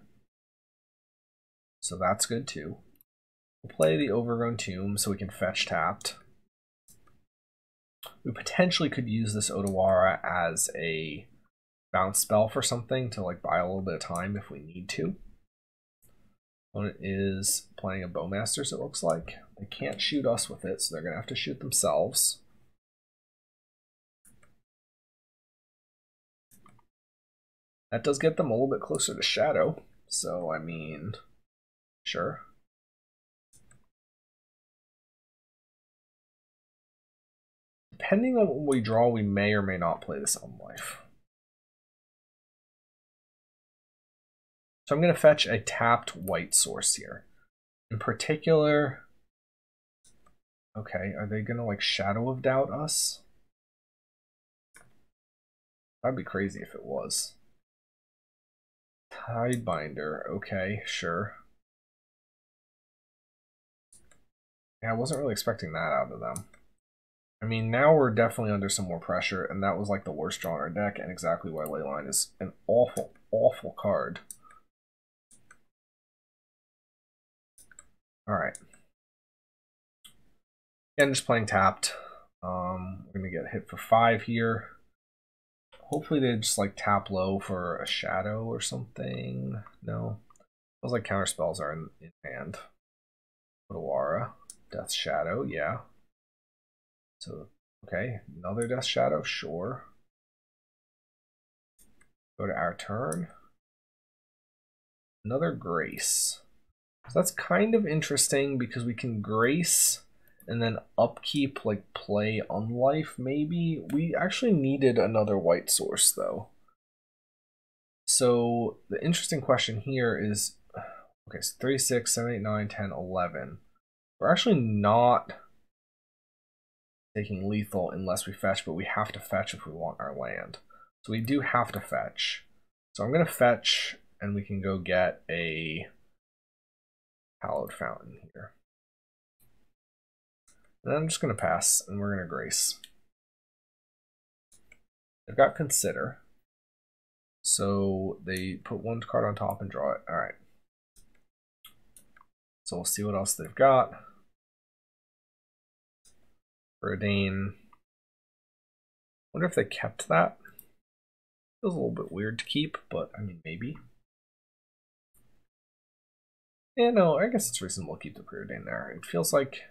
So that's good too. We'll play the Overgrown Tomb so we can fetch tapped. We potentially could use this Otawara as a bounce spell for something to like buy a little bit of time if we need to. Opponent is playing a Bowmasters, it looks like. They can't shoot us with it, so they're going to have to shoot themselves. That does get them a little bit closer to Shadow, so I mean, sure. Depending on what we draw, we may or may not play this on life. So I'm going to fetch a tapped white source here. In particular, okay, are they gonna like Shadow of Doubt us? That'd be crazy if it was. Tidebinder, okay, sure. Yeah, I wasn't really expecting that out of them. I mean, now we're definitely under some more pressure, and that was like the worst draw in our deck, and exactly why Leyline is an awful, awful card. Alright. Again, just playing tapped. We're gonna get hit for 5 here. Hopefully they just like tap low for a shadow or something. No. Feels like counter spells are in hand. Odawara. Death Shadow, yeah. So, okay, another Death Shadow, sure. Go to our turn. Another Grace. So that's kind of interesting because we can Grace and then upkeep, like play Unlife maybe. We actually needed another white source though. So the interesting question here is, okay, so 3, 6, 7, 8, 9, 10, 11. We're actually not taking lethal unless we fetch, but we have to fetch if we want our land. So we do have to fetch. So I'm going to fetch, and we can go get a Hallowed Fountain here. And I'm just going to pass, and we're going to Grace. They've got Consider. So they put one card on top and draw it. All right. So we'll see what else they've got. Preordain. Wonder if they kept that. Feels a little bit weird to keep, but I mean, maybe. Yeah, no, I guess it's reasonable to keep the Preordain there. It feels like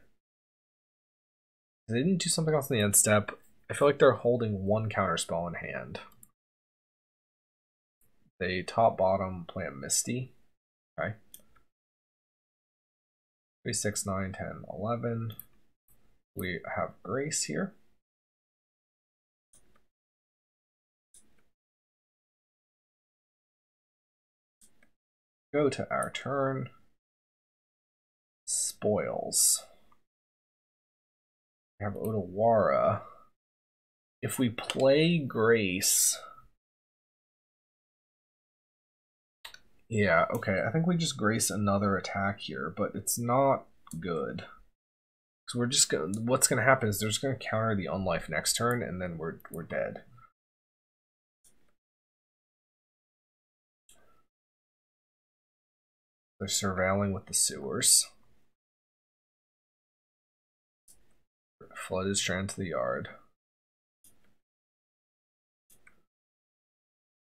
they didn't do something else in the end step. I feel like they're holding one counter spell in hand. They top bottom play a Misty. Okay. 3, 6, 9, 10, 11. We have Grace here. Go to our turn. Spoils. We have Odawara. If we play Grace... Yeah, okay, I think we just Grace another attack here, but it's not good. So we're just gonna, what's gonna happen is they're just gonna counter the Unlife next turn, and then we're dead. They're surveilling with the sewers. Flood is strand to the yard.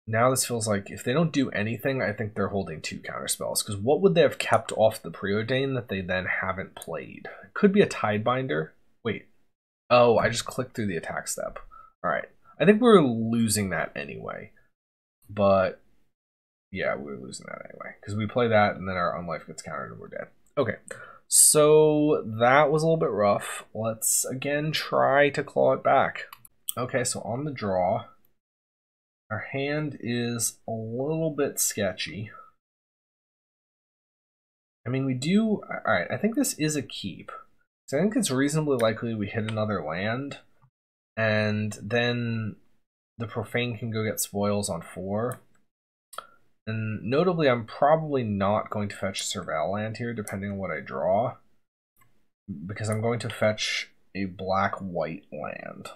Now this feels like if they don't do anything, I think they're holding 2 counterspells. Because what would they have kept off the Preordain that they then haven't played? It could be a Tidebinder. Wait. Oh, I just clicked through the attack step. Alright. I think we were losing that anyway. But yeah, we were losing that anyway. Because we play that and then our Unlife gets countered and we're dead. Okay. So that was a little bit rough. Let's again try to claw it back. Okay, so on the draw, our hand is a little bit sketchy. I mean, we do... Alright, I think this is a keep. So I think it's reasonably likely we hit another land, and then the Profane can go get spoils on 4. And notably, I'm probably not going to fetch Surveil land here, depending on what I draw, because I'm going to fetch a black-white land,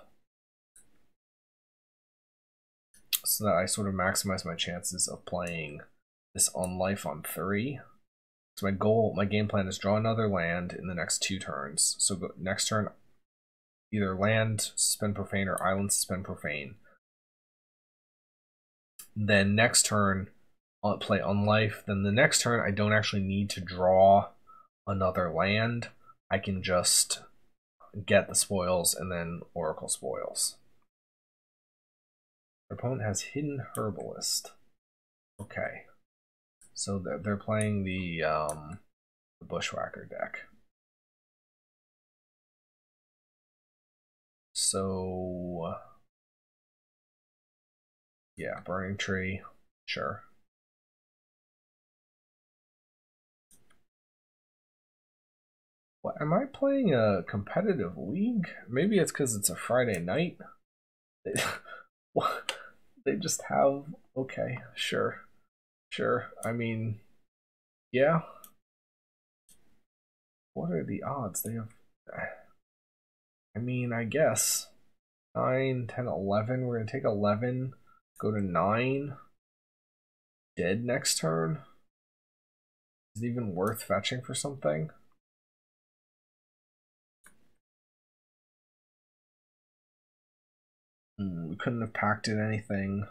so that I sort of maximize my chances of playing this Unlife on 3. So my game plan is draw another land in the next 2 turns. So next turn, either land, suspend Profane, or island, suspend Profane. Then next turn, I'll play Unlife. Then the next turn, I don't actually need to draw another land. I can just get the spoils and then Oracle spoils. Their opponent has Hidden Herbalist. Okay. So they're playing the Bushwhacker deck. So yeah, Burning Tree, sure. Am I playing a competitive league? Maybe it's because it's a Friday night. They just have... Okay, sure. Sure. I mean, yeah. What are the odds? They have... I mean, I guess. 9, 10, 11. We're going to take 11, go to 9. Dead next turn. Is it even worth fetching for something? We couldn't have packed in anything.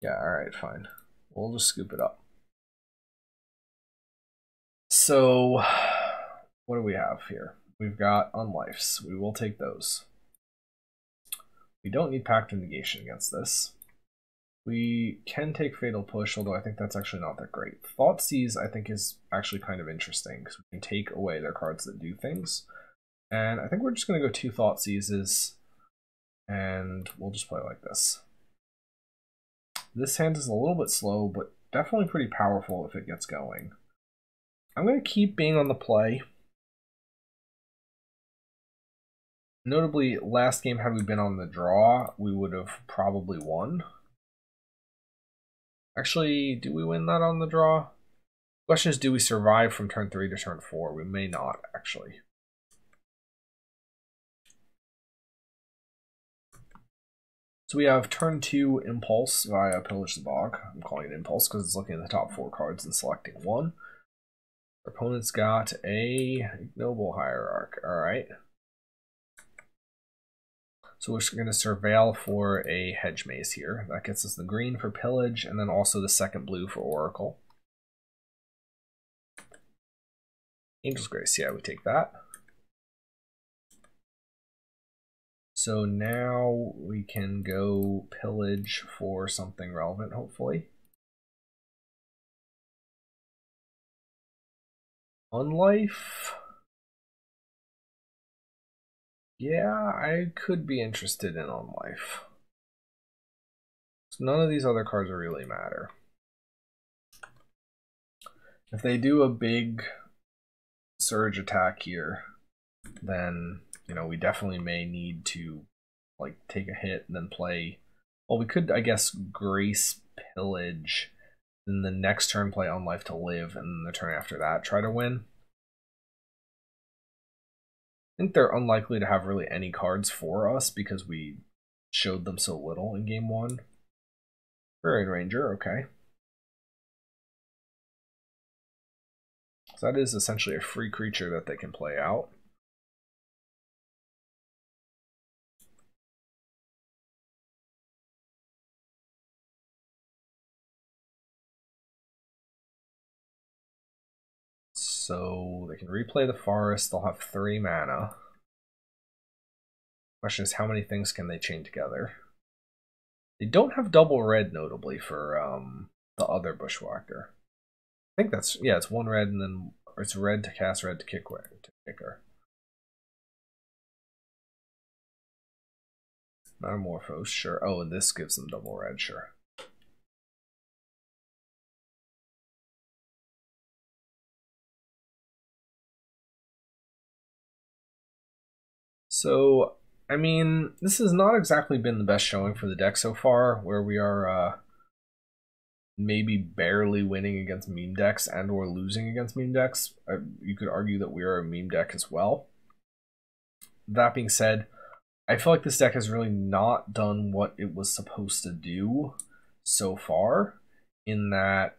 Yeah, alright, fine. We'll just scoop it up. So, what do we have here? We've got unlifes. We will take those. We don't need Pact of Negation against this. We can take Fatal Push, although I think that's actually not that great. Thoughtseize, I think, is actually kind of interesting, because we can take away their cards that do things. And I think we're just going to go 2 Thoughtseizes, and we'll just play like this. This hand is a little bit slow, but definitely pretty powerful if it gets going. I'm going to keep being on the play. Notably, last game, had we been on the draw, we would have probably won. Actually, do we win that on the draw? The question is, do we survive from turn 3 to turn 4? We may not, actually. So we have turn 2 Impulse via Pillage the Bog. I'm calling it Impulse because it's looking at the top 4 cards and selecting one. Our opponent's got a Ignoble Hierarch. Alright. So we're just going to surveil for a Hedge Maze here. That gets us the green for Pillage, and then also the second blue for Oracle. Angel's Grace, yeah, we take that. So now we can go Pillage for something relevant, hopefully. Unlife. Yeah, I could be interested in Unlife. So none of these other cards really matter. If they do a big surge attack here, then, you know, we definitely may need to, like, take a hit and then play... Well, we could, I guess, Grace Pillage, then the next turn play Unlife to live, and then the turn after that try to win. I think they're unlikely to have really any cards for us because we showed them so little in game 1. Ferrous Ranger, okay. So that is essentially a free creature that they can play out. So they can replay the Forest, they'll have 3 mana. Question is, how many things can they chain together? They don't have double red, notably, for the other Bushwhacker. I think that's, yeah, it's 1 red and then, or it's red to cast, red to kicker. Metamorphose, sure. Oh, and this gives them double red, sure. So, I mean, this has not exactly been the best showing for the deck so far, where we are maybe barely winning against meme decks and or losing against meme decks. You could argue that we are a meme deck as well. That being said, I feel like this deck has really not done what it was supposed to do so far, in that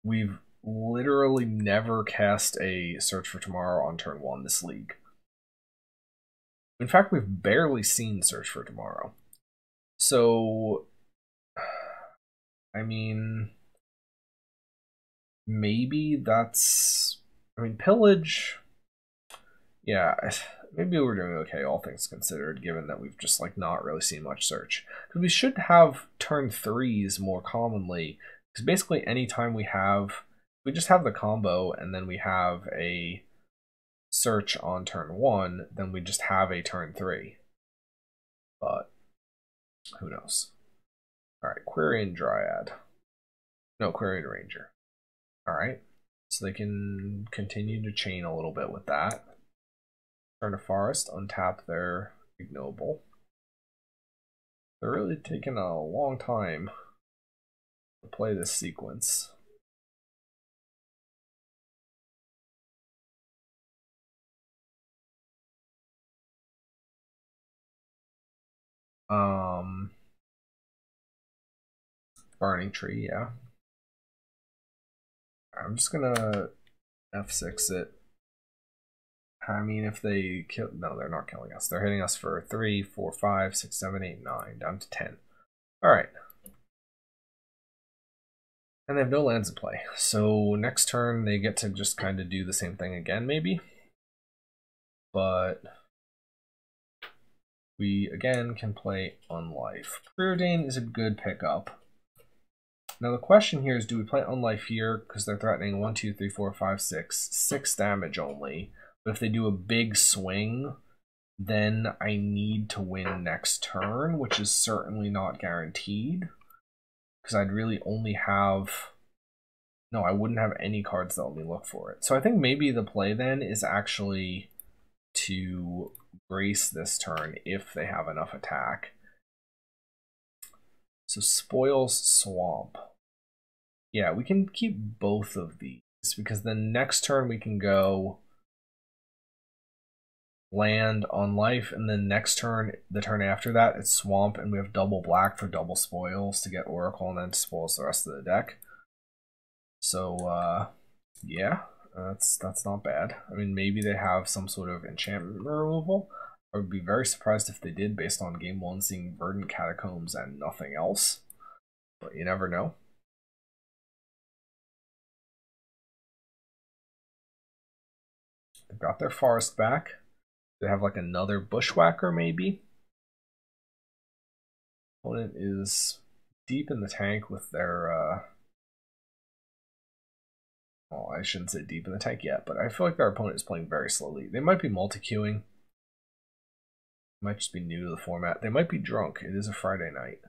we've literally never cast a Search for Tomorrow on turn 1 this league. In fact, we've barely seen Search for Tomorrow. So, I mean, maybe that's... I mean, Pillage... Yeah, maybe we're doing okay, all things considered, given that we've just, like, not really seen much Search. Because we should have turn 3s more commonly, because basically anytime we just have the combo, and then we have a Search on turn 1, then we just have a turn 3. But who knows? Alright, Quirion Dryad. No, Quirion Ranger. Alright. So they can continue to chain a little bit with that. Turn to Forest, untap their Ignoble. They're really taking a long time to play this sequence. Burning Tree, yeah. I'm just gonna F6 it. I mean, if they kill, no, they're not killing us. They're hitting us for 3, 4, 5, 6, 7, 8, 9, down to 10. All right. And they have no lands in play. So next turn, they get to just kind of do the same thing again, maybe. But we, again, can play Unlife. Preordain is a good pickup. Now the question here is, do we play Unlife here? Because they're threatening 1, 2, 3, 4, 5, 6. 6 damage only. But if they do a big swing, then I need to win next turn, which is certainly not guaranteed. Because I'd really only have... No, I wouldn't have any cards that let me look for it. So I think maybe the play then is actually to Grace this turn if they have enough attack. So Spoils Swamp. Yeah, we can keep both of these because then next turn we can go land on life, and then next turn, the turn after that, it's Swamp, and we have double black for double spoils to get Oracle and then spoils the rest of the deck. So, yeah, that's not bad. I mean, maybe they have some sort of enchantment removal. I would be very surprised if they did, based on game 1 seeing Verdant Catacombs and nothing else. But you never know. They've got their Forest back. They have like another Bushwhacker, maybe. Opponent is deep in the tank with their... well, I shouldn't say deep in the tank yet, but I feel like their opponent is playing very slowly. They might be multi-queuing. Might just be new to the format. They might be drunk. It is a Friday night.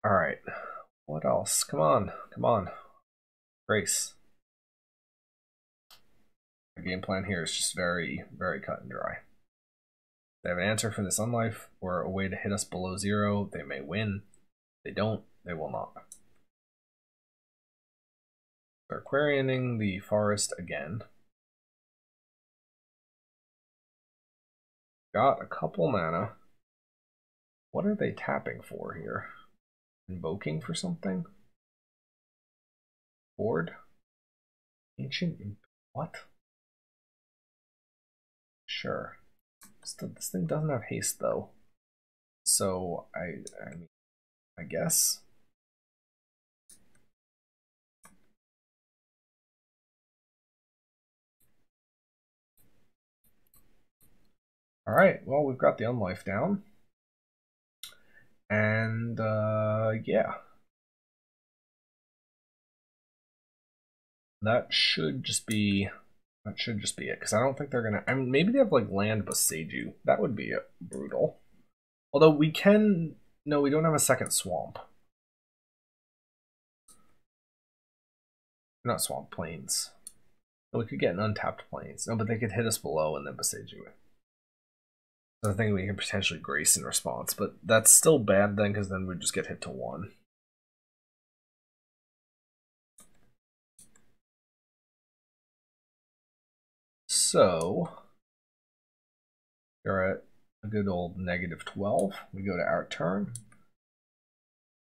All right. What else? Come on. Come on. Grace. The game plan here is just very, very cut and dry. They have an answer for this Unlife or a way to hit us below 0. They may win. If they don't, they will not. They're Aquarianing the Forest again. Got a couple mana. What are they tapping for here? Invoking for something? Board? Ancient? What? Sure. This thing doesn't have haste though. So I mean, I guess. All right, well, we've got the Unlife down. And yeah. That should just be it, because I don't think they're gonna. I mean, maybe they have like land Boseiju. That would be brutal. Although we can. No, we don't have a second swamp. Not swamp, plains. So we could get an untapped plains. No, but they could hit us below and then Boseiju it. So I think we can potentially Grace in response, but that's still bad then, because then we just get hit to 1. So we're at a good old -12. We go to our turn.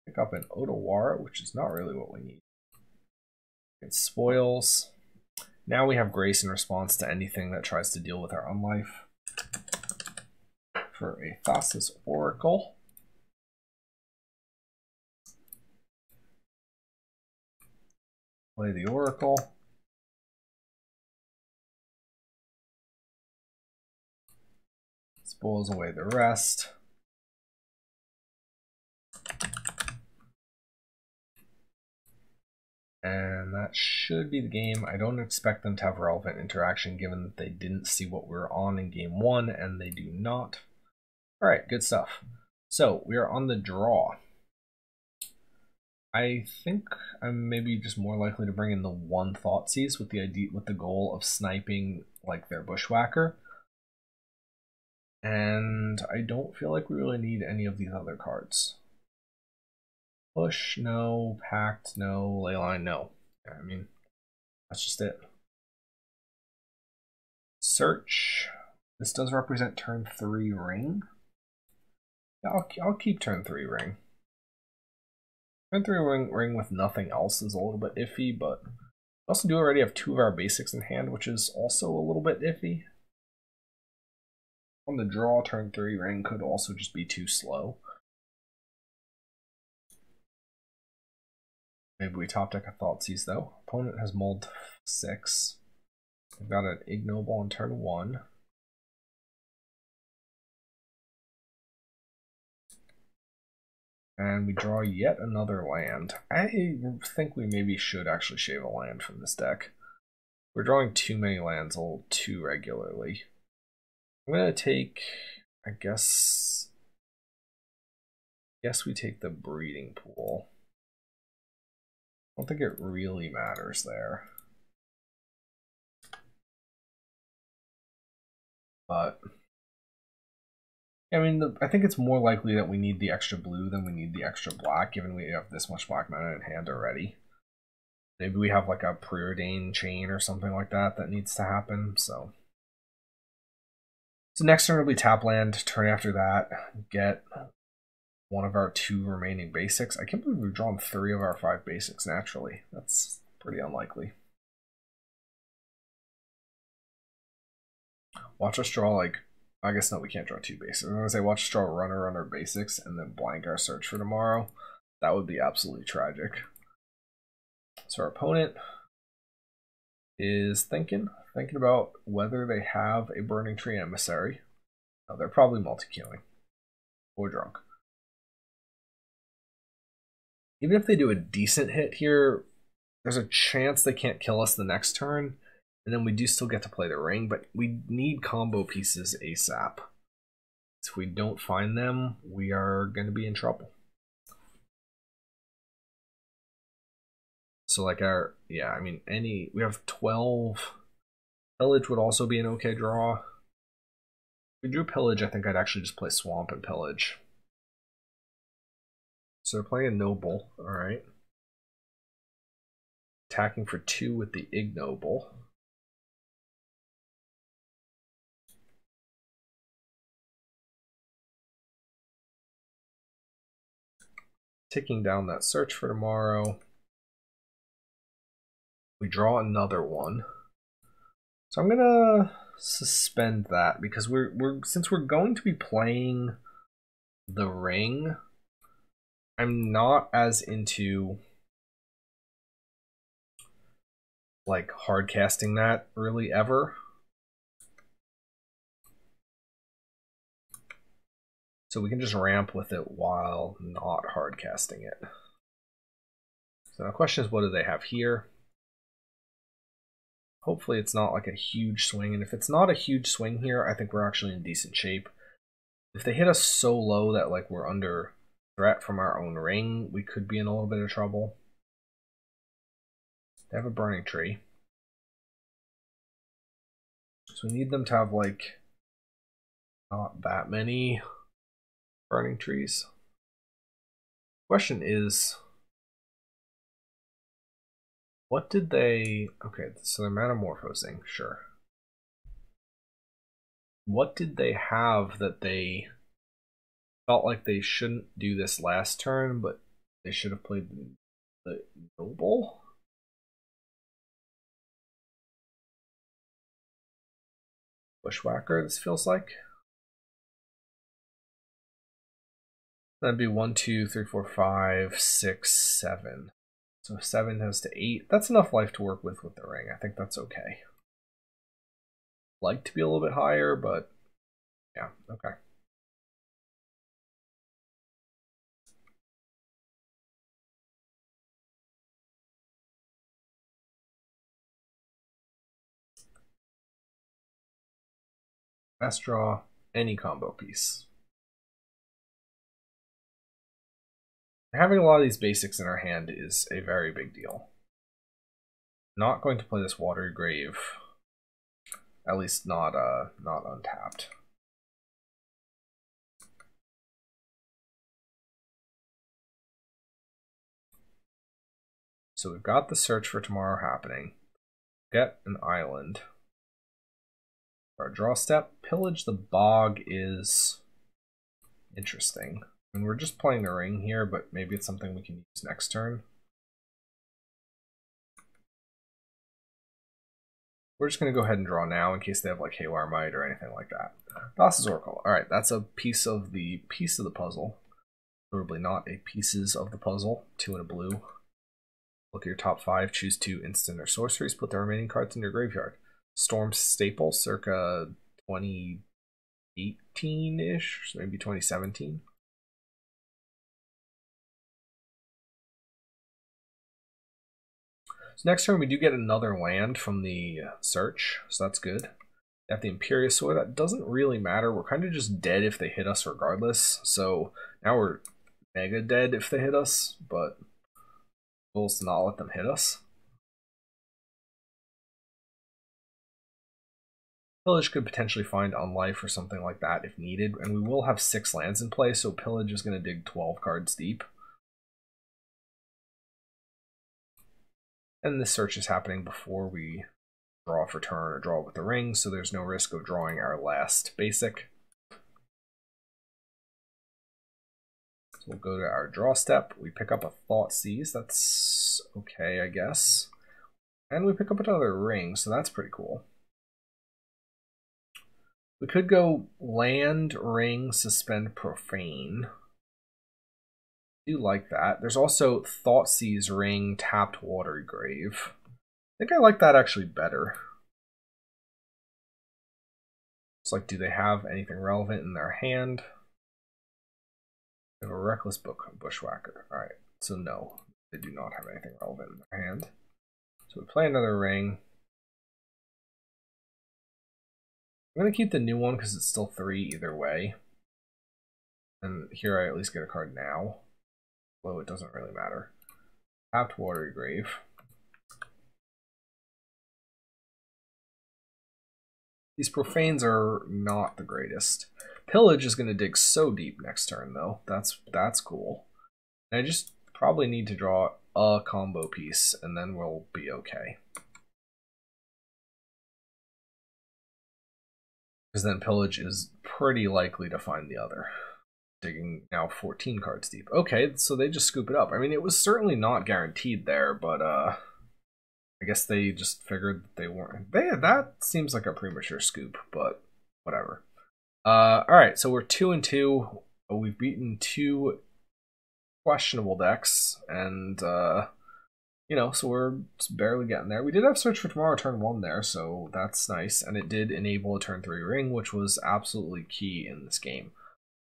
Pick up an Otawara, which is not really what we need. It spoils. Now we have Grace in response to anything that tries to deal with our Unlife. For a Thassa's Oracle. Play the Oracle. Spoils away the rest. And And that should be the game. I don't expect them to have relevant interaction given that they didn't see what we were on in game 1, and they do not. Alright, good stuff. So, we are on the draw. I think I'm maybe just more likely to bring in the one Thoughtseize with the goal of sniping like their Bushwhacker. And I don't feel like we really need any of these other cards. Push, no. Pact, no. Leyline, no. I mean, that's just it. Search. This does represent turn 3 ring. Yeah, I'll keep turn 3 ring. Turn 3 ring with nothing else is a little bit iffy, but we also do already have 2 of our basics in hand, which is also a little bit iffy. On the draw, turn 3 ring could also just be too slow. Maybe we top deck a Thoughtseize though. Opponent has mulled 6. We've got an Ignoble on turn 1. And we draw yet another land. I think we maybe should actually shave a land from this deck. We're drawing too many lands a little too regularly. I'm gonna take, I guess we take the breeding pool. I don't think it really matters there. But I mean, I think it's more likely that we need the extra blue than we need the extra black, given we have this much black mana in hand already. Maybe we have like a preordained chain or something like that that needs to happen, so next turn will be tap land. Turn after that, get one of our 2 remaining basics. I can't believe we've drawn 3 of our 5 basics naturally. That's pretty unlikely. Watch us draw like, I guess no, we can't draw 2 basics. I'm gonna say watch us draw runner on our basics and then blank our search for tomorrow. That would be absolutely tragic. So our opponent is thinking about whether they have a Burning Tree Emissary. Oh, they're probably multi-queuing or drunk. Even if they do a decent hit here, there's a chance they can't kill us the next turn, and then we do still get to play the ring, but we need combo pieces ASAP. If we don't find them, we are going to be in trouble. So like I mean, we have 12. Pillage would also be an okay draw. If we drew Pillage, I think I'd actually just play Swamp and Pillage. So they're playing a Noble, alright. Attacking for 2 with the Ignoble. Taking down that search for tomorrow. We draw another one. So I'm gonna suspend that because since we're going to be playing the ring, I'm not as into like hard casting that really ever. So we can just ramp with it while not hard casting it. So the question is, what do they have here? Hopefully it's not like a huge swing, and if it's not a huge swing here, I think we're actually in decent shape. If they hit us so low that like we're under threat from our own ring, we could be in a little bit of trouble. They have a Burning Tree. So we need them to have like not that many Burning Trees. Question is, what did they... Okay, so they're metamorphosing, sure. What did they have that they felt like they shouldn't do this last turn, but they should have played the Noble? Bushwhacker, this feels like. That'd be 1, 2, 3, 4, 5, 6, 7. So 7 goes to 8. That's enough life to work with the ring. I think that's okay. Like to be a little bit higher, but yeah, okay. Best draw, any combo piece. Having a lot of these basics in our hand is a very big deal. Not going to play this Watery Grave, at least not untapped. So we've got the Search for Tomorrow happening. Get an island. Our draw step, Pillage the Bog is interesting. And we're just playing the ring here, but maybe it's something we can use next turn. We're just going to go ahead and draw now in case they have like Haywire Might or anything like that. Thassa's Oracle. Alright, that's a piece of the puzzle. Probably not a pieces of the puzzle. 2 and a blue. Look at your top 5, choose 2 instant or sorceries, put the remaining cards in your graveyard. Storm Staple, circa 2018-ish, maybe 2017. So next turn we do get another land from the search, so that's good. At the Imperious Sword, that doesn't really matter. We're kind of just dead if they hit us regardless. So now we're mega dead if they hit us, but we'll not let them hit us. Pillage could potentially find Unlife or something like that if needed, and we will have 6 lands in play, so Pillage is going to dig 12 cards deep. And this search is happening before we draw for turn or draw with the ring, so there's no risk of drawing our last basic. So we'll go to our draw step. We pick up a Thoughtseize. That's okay, I guess. And we pick up another ring, so that's pretty cool. We could go land, ring, suspend, profane. I do like that. There's also Thoughtseize, ring, tapped Watery Grave. I think I like that actually better. It's like, do they have anything relevant in their hand? They have a Reckless Bushwhacker. Alright, so no, they do not have anything relevant in their hand. So we play another ring. I'm going to keep the new one because it's still 3 either way. And here I at least get a card now. Although it doesn't really matter. Tapped Watery Grave. These Profanes are not the greatest. Pillage is going to dig so deep next turn though. That's cool. And I just probably need to draw a combo piece and then we'll be okay. Because then Pillage is pretty likely to find the other. Digging now 14 cards deep. Okay, so they just scoop it up. I mean, it was certainly not guaranteed there, but I guess they just figured that they weren't. That seems like a premature scoop, but whatever. Alright, so we're 2-2. We've beaten 2 questionable decks, and you know, so we're just barely getting there. We did have Search for Tomorrow turn 1 there, so that's nice. And it did enable a turn 3 ring, which was absolutely key in this game.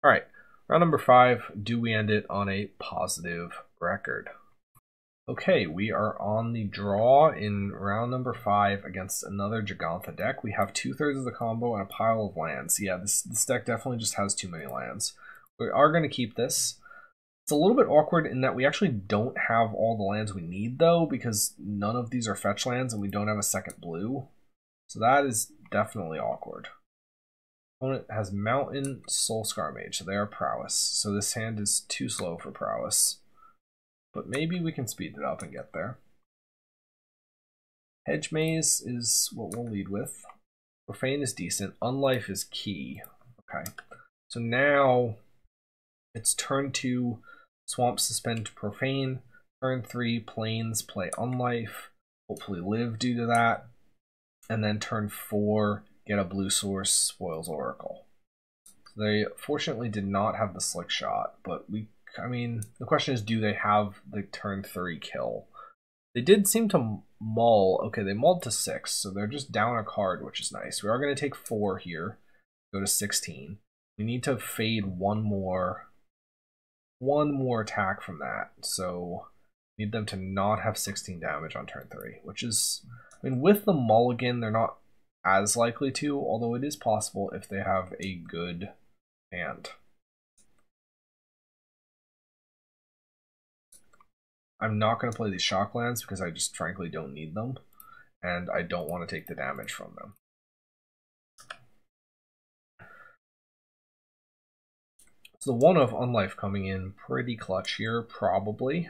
Alright, round number 5. Do we end it on a positive record? Okay, we are on the draw in round number 5 against another Jegantha deck. We have 2/3 of the combo and a pile of lands. Yeah, this deck definitely just has too many lands. We are going to keep this. It's a little bit awkward in that we actually don't have all the lands we need, though, because none of these are fetch lands and we don't have a second blue. So that is definitely awkward. Opponent has Mountain, Soulscar Mage, so they are Prowess. So this hand is too slow for Prowess. But maybe we can speed it up and get there. Hedge Maze is what we'll lead with. Profane is decent. Unlife is key. Okay. So now it's turn 2. Swamp, Suspend, Profane. Turn 3, Plains, play Unlife. Hopefully live due to that. And then turn 4, get a blue source, spoils Oracle. So they fortunately did not have the Slick Shot, but I mean, the question is, do they have the turn 3 kill? They did seem to mull. Okay, they mulled to 6, so they're just down a card, which is nice. We are going to take 4 here, go to 16. We need to fade one more attack from that, so need them to not have 16 damage on turn 3, which is, I mean, with the mulligan, they're not as likely to, although it is possible if they have a good hand. I'm not going to play these shock lands because I just frankly don't need them, and I don't want to take the damage from them. So the 1 of Unlife coming in pretty clutch here, probably,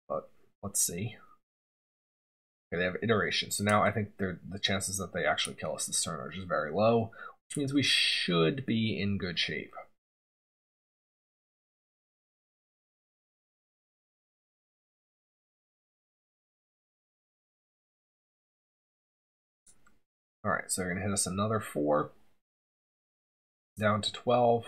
but let's see. Okay, they have iteration, so now I think the chances that they actually kill us this turn are just very low, which means we should be in good shape. Alright, so they're going to hit us another 4, down to 12.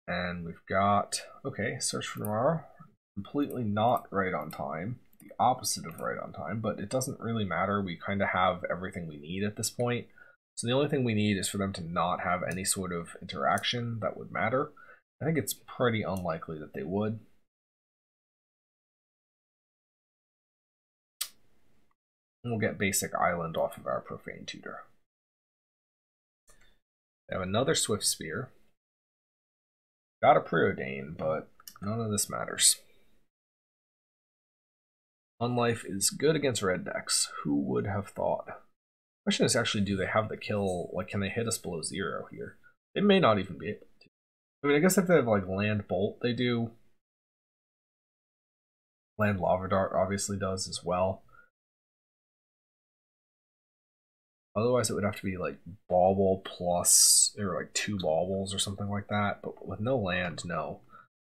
And we've got, okay, Search for Tomorrow, completely not right on time, the opposite of right on time, but it doesn't really matter. We kind of have everything we need at this point. So the only thing we need is for them to not have any sort of interaction that would matter. I think it's pretty unlikely that they would. And we'll get basic island off of our Profane Tutor. They have another Swift Spear. Got a Preordain, but none of this matters. Unlife is good against red decks. Who would have thought? Question is actually, do they have the kill? Like, can they hit us below 0 here? They may not even be able to. I mean, I guess if they have like Land Bolt, they do. Land Lava Dart obviously does as well. Otherwise, it would have to be like Bauble plus, or like 2 Baubles or something like that. But with no land, no.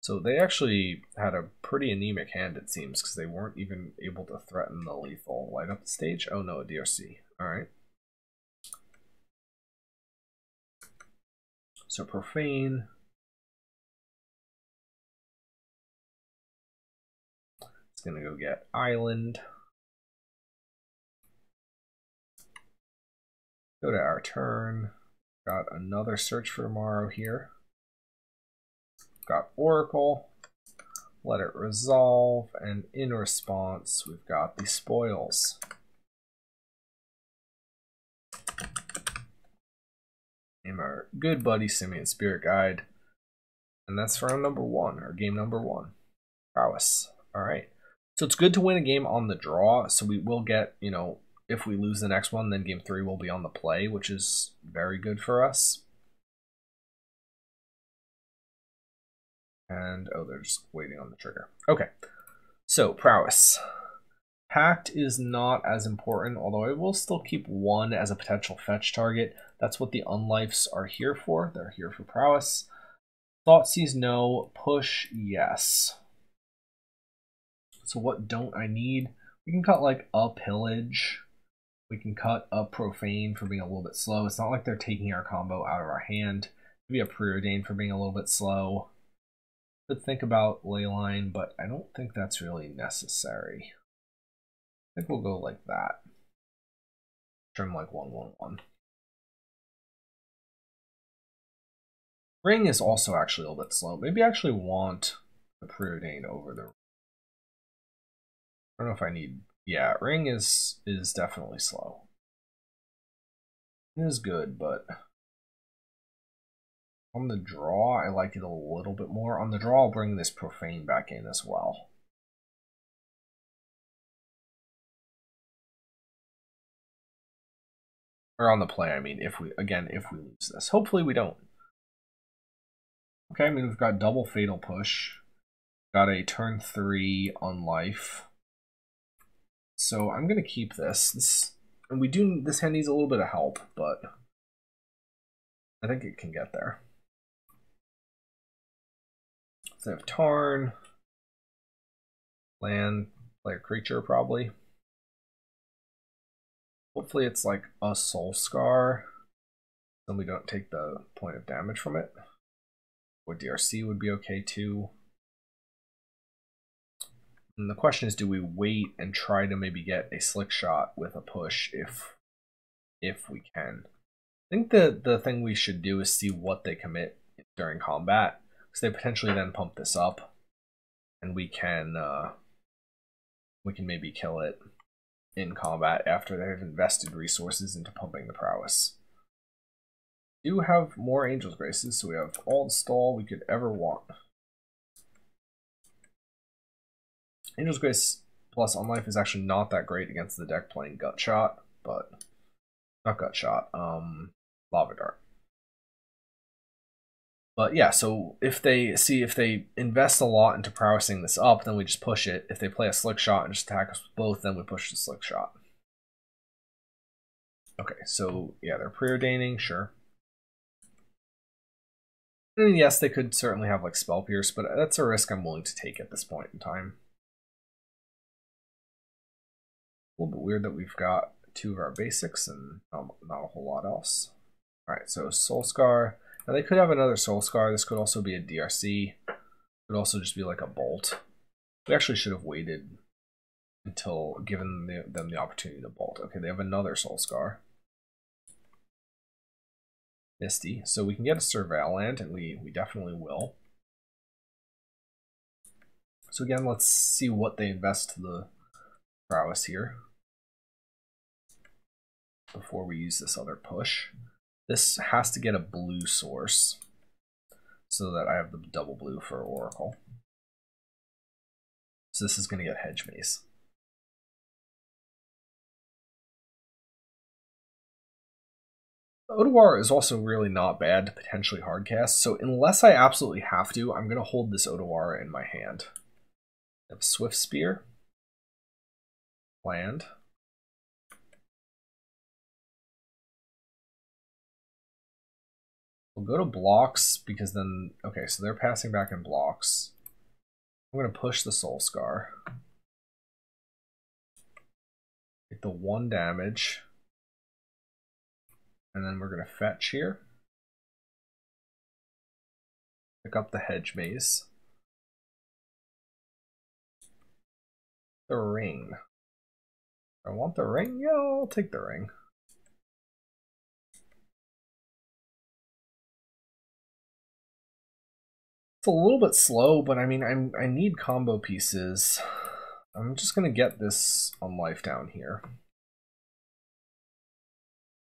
So they actually had a pretty anemic hand, it seems, because they weren't even able to threaten the lethal. Light up the stage? Oh no, a DRC. Alright. So Profane. It's going to go get Island. Go to our turn. Got another Search for Tomorrow here. Got Oracle. Let it resolve. And in response, we've got the Spoils. Name our good buddy Simian Spirit Guide. And that's round number 1, or game number 1. Prowess. Alright. So it's good to win a game on the draw, so we will get, you know, if we lose the next one, then game 3 will be on the play, which is very good for us. And, oh, they're just waiting on the trigger. Okay, so Prowess. Pact is not as important, although I will still keep 1 as a potential fetch target. That's what the Unlifes are here for. They're here for Prowess. Thoughtseize, no. Push, yes. So what don't I need? We can cut like a Pillage. We can cut a Profane for being a little bit slow. It's not like they're taking our combo out of our hand. Maybe a Preordain for being a little bit slow. Could think about Leyline, but I don't think that's really necessary. I think we'll go like that. Trim like 1/1/1. Ring is also actually a little bit slow. Maybe I actually want the Preordain over the... I don't know if I need... Yeah, Ring is definitely slow. It is good, but on the draw, I like it a little bit more. On the draw, I'll bring this Profane back in as well. Or on the play, I mean, if we lose this. Hopefully we don't. Okay, I mean, we've got double Fatal Push. Got a turn 3 Unlife. So I'm gonna keep this. And this hand needs a little bit of help, but I think it can get there. So I have Tarn, land, play a creature probably. Hopefully it's like a Soul Scar, then we don't take the point of damage from it. Or DRC would be okay too. And the question is, do we wait and try to maybe get a Slick Shot with a push if we can? I think the thing we should do is see what they commit during combat, because they potentially then pump this up. and we can maybe kill it in combat after they've invested resources into pumping the prowess. We do have more Angel's Graces, so we have all the stall we could ever want. Angel's Grace plus on life is actually not that great against the deck playing Gut Shot, but not Gut Shot, Lava Dart. But yeah, so if they invest a lot into prowessing this up, then we just push it. If they play a Slick Shot and just attack us with both, then we push the Slick Shot. Okay, so yeah, they're preordaining, sure. I mean, yes, they could certainly have like Spell Pierce, but that's a risk I'm willing to take at this point in time. A little bit weird that we've got two of our basics and not a whole lot else. Alright, so Soul Scar. Now they could have another Soul Scar. This could also be a DRC. It could also just be like a Bolt. We actually should have waited until given them the opportunity to Bolt. Okay, they have another Soul Scar. Misty. So we can get a Surveil land, and we definitely will. So again, let's see what they invest to the prowess here before we use this other push. This has to get a blue source so that I have the double blue for Oracle. So this is going to get Hedge Maze. Otawara is also really not bad to potentially hardcast, so unless I absolutely have to, I'm going to hold this Otawara in my hand. I have Swift Spear, land. We'll go to blocks because then, okay, so they're passing back in blocks. I'm going to push the Soul Scar. Get the 1 damage. And then we're going to fetch here. Pick up the Hedge Maze. The ring. I want the ring? Yeah, I'll take the ring. It's a little bit slow, but I mean, I need combo pieces. I'm just going to get this on life down here.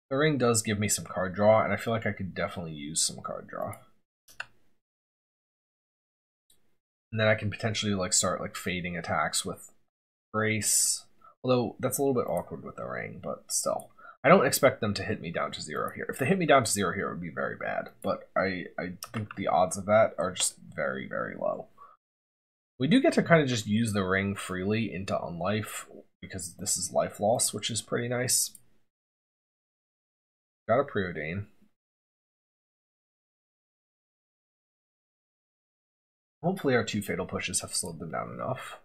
The ring does give me some card draw, and I feel like I could definitely use some card draw. And then I can potentially like start like fading attacks with Grace. Although that's a little bit awkward with the ring, but still. I don't expect them to hit me down to 0 here. If they hit me down to 0 here, it would be very bad. But I think the odds of that are just very, very low. We do get to kind of just use the ring freely into Unlife, because this is life loss, which is pretty nice. Got a Preordain. Hopefully our 2 Fatal Pushes have slowed them down enough.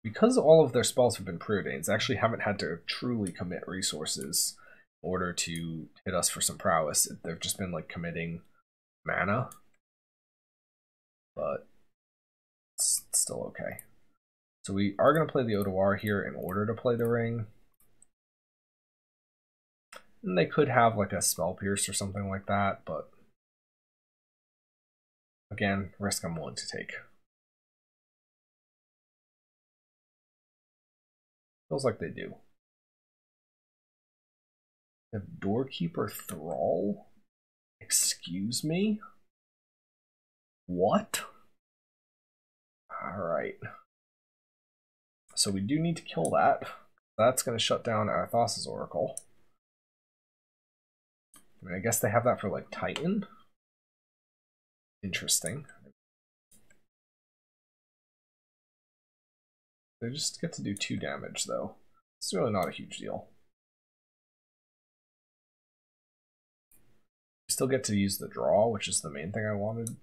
Because all of their spells have been Preordains, they actually haven't had to truly commit resources in order to hit us for some prowess. They've just been like committing mana. But it's still okay. So we are going to play the Otawara here in order to play the ring. And they could have like a Spell Pierce or something like that, but again, risk I'm willing to take. Feels like they do. They have Doorkeeper Thrall? Excuse me? What? Alright. So we do need to kill that. That's going to shut down Arthas's Oracle. I mean, I guess they have that for, like, Titan. Interesting. They just get to do 2 damage, though. It's really not a huge deal. We still get to use the draw, which is the main thing I wanted.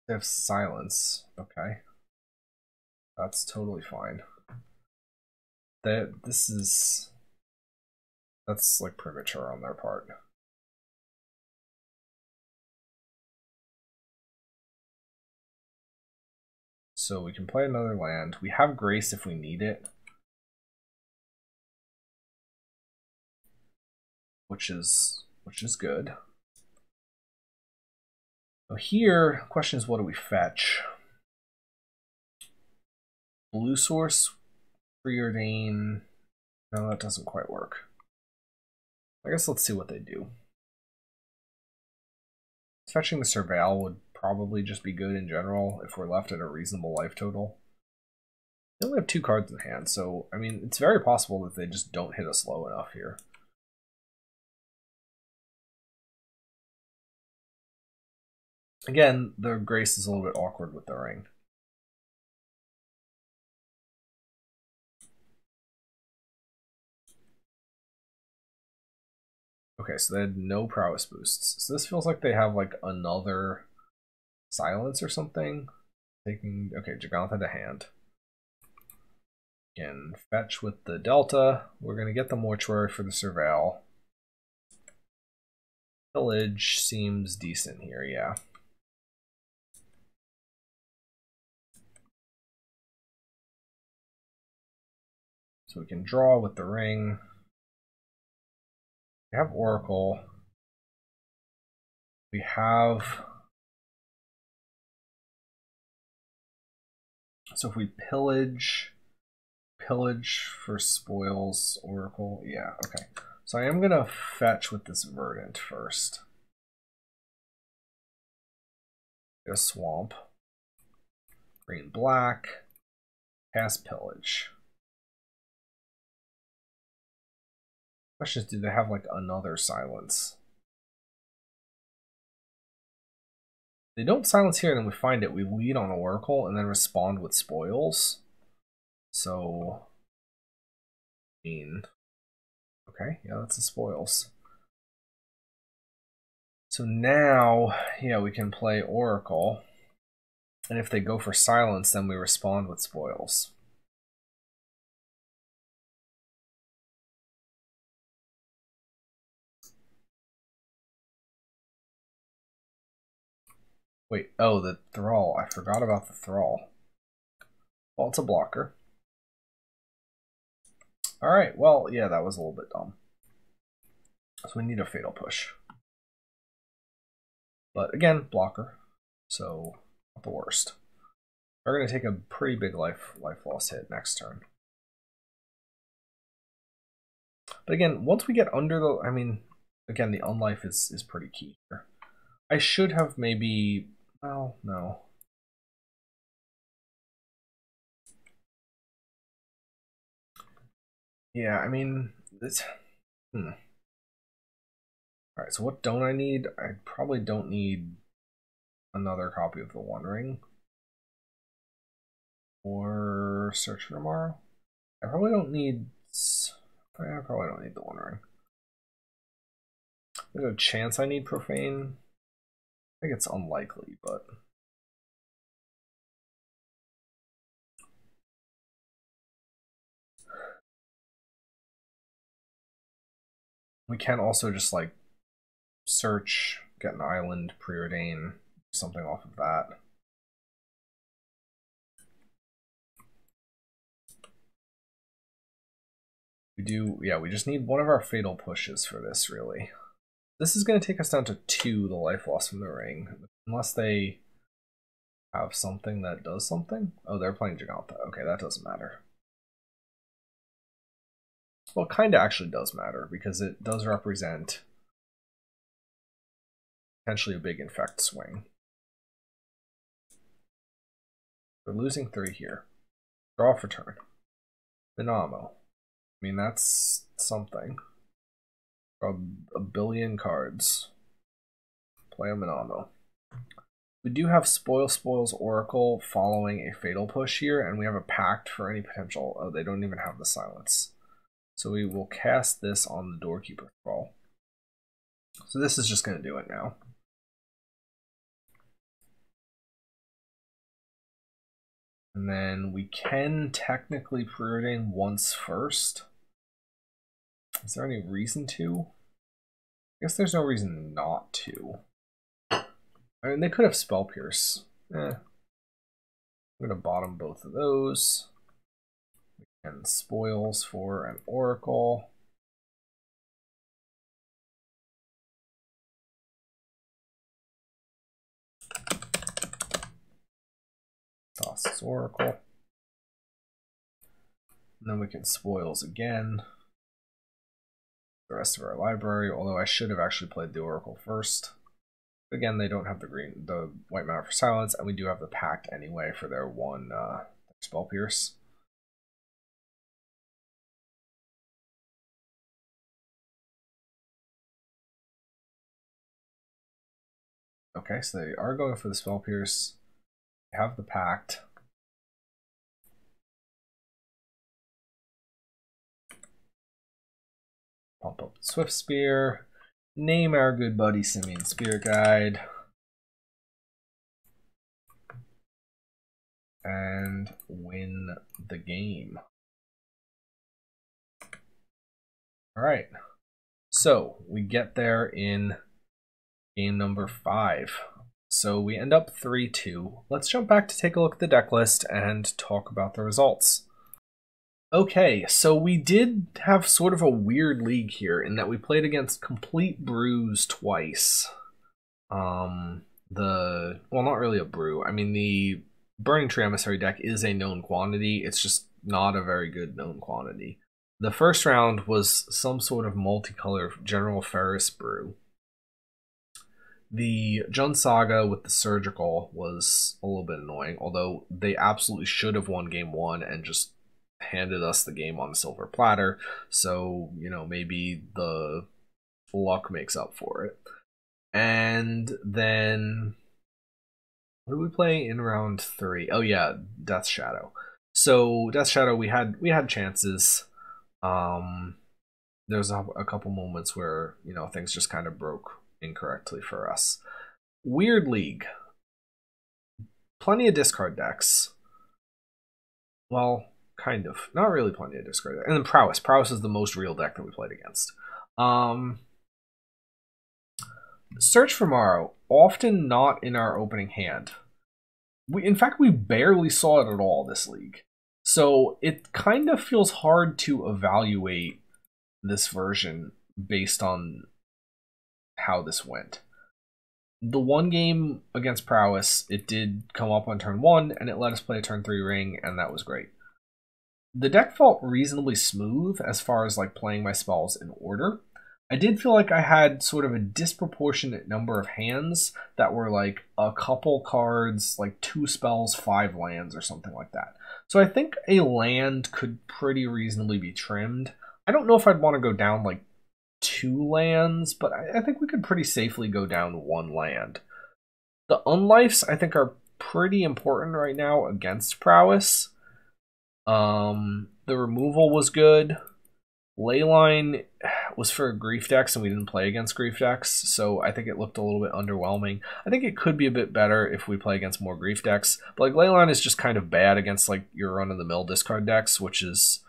They have silence. Okay. That's totally fine. That's like premature on their part. So we can play another land. We have Grace if we need it. Which is good. So here, the question is, what do we fetch? Blue source, preordain. No, that doesn't quite work. I guess let's see what they do. Fetching the Surveil would probably just be good in general if we're left at a reasonable life total. They only have 2 cards in hand, so I mean, it's very possible that they just don't hit us low enough here. Again, the Grace is a little bit awkward with the ring. Okay, so they had no prowess boosts. So this feels like they have like another silence or something. Taking, okay, Giganta to hand. Again, fetch with the Delta. We're going to get the Mortuary for the Surveil. Pillage seems decent here, yeah. So we can draw with the ring. We have Oracle. We have... So if we pillage for spoils, Oracle, yeah, okay. So I am gonna fetch with this Verdant first. Get a swamp. Green black. Cast Pillage. Question is, do they have like another silence? They don't silence here, then we find it. We lead on Oracle and then respond with spoils. So, I mean, okay, yeah, that's the spoils. So now, yeah, we can play Oracle. And if they go for silence, then we respond with spoils. Wait, oh, the Thrall. I forgot about the Thrall. Well, it's a blocker. Alright, well, yeah, that was a little bit dumb. So we need a Fatal Push. But again, blocker. So, not the worst. We're going to take a pretty big life loss hit next turn. But again, once we get under the... I mean, again, the unlife is pretty key here. I should have maybe... Well, no. Yeah, I mean, it's... Alright, so what don't I need? I probably don't need another copy of the One Ring. Or Search for Tomorrow. I probably don't need... I probably don't need the One Ring. There's a chance I need Profane. I think it's unlikely, but... We can also just like search, get an island, preordain, something off of that. We do, yeah, we just need one of our fatal pushes for this, really. This is going to take us down to 2, the life loss from the ring, unless they have something that does something. Oh, they're playing Giganta. Okay, that doesn't matter. Well, it kind of actually does matter, because it does represent potentially a big infect swing. We're losing 3 here. Draw for turn. Minamo. I mean, that's something. Draw a billion cards. Play a Minamo. We do have Spoils Oracle following a Fatal Push here, and we have a Pact for any potential. Oh, they don't even have the silence. So we will cast this on the Doorkeeper Thrall. So this is just going to do it now. And then we can technically preordain once first. Is there any reason to? I guess there's no reason not to. I mean, they could have Spell Pierce. I'm going to bottom both of those. And spoils for an Oracle. Thassa's Oracle. And then we can spoils again. The rest of our library, although I should have actually played the Oracle first. Again, they don't have the white mana for silence, and we do have the Pact anyway for their one Spell Pierce. Okay, so they are going for the Spell Pierce. They have the Pact. Pump up the Swift Spear. Name our good buddy Simian Spirit Guide. And win the game. Alright. So we get there in game number 5. So we end up 3-2. Let's jump back to take a look at the deck list and talk about the results. Okay, so we did have sort of a weird league here in that we played against Complete Brews twice. Well, not really a brew. I mean, the Burning Tree Emissary deck is a known quantity. It's just not a very good known quantity. The first round was some sort of multicolor General Ferrous brew. The Jund Saga with the Surgical was a little bit annoying, although they absolutely should have won game 1 and just handed us the game on the silver platter. So, you know, maybe the luck makes up for it. And then what did we play in round 3? Oh yeah, Death Shadow. So Death Shadow, we had chances. There's a couple moments where, you know, things just kind of broke incorrectly for us. Weird league. Plenty of discard decks. Well, kind of. Not really plenty of discard decks. And then Prowess. Prowess is the most real deck that we played against. Search for Morrow. Often not in our opening hand. In fact, we barely saw it at all this league. So it kind of feels hard to evaluate this version based on how this went. The one game against Prowess, it did come up on turn 1, and it let us play a turn 3 ring, and that was great. The deck felt reasonably smooth as far as like playing my spells in order. I did feel like I had sort of a disproportionate number of hands that were like a couple cards, like 2 spells, 5 lands, or something like that. So I think a land could pretty reasonably be trimmed. I don't know if I'd want to go down like 2 lands, but I think we could pretty safely go down 1 land. The unlifes, I think, are pretty important right now against Prowess. The removal was good. Leyline was for grief decks, and we didn't play against grief decks, so I think it looked a little bit underwhelming. I think it could be a bit better if we play against more grief decks, but like Leyline is just kind of bad against like your run-of-the-mill discard decks, which is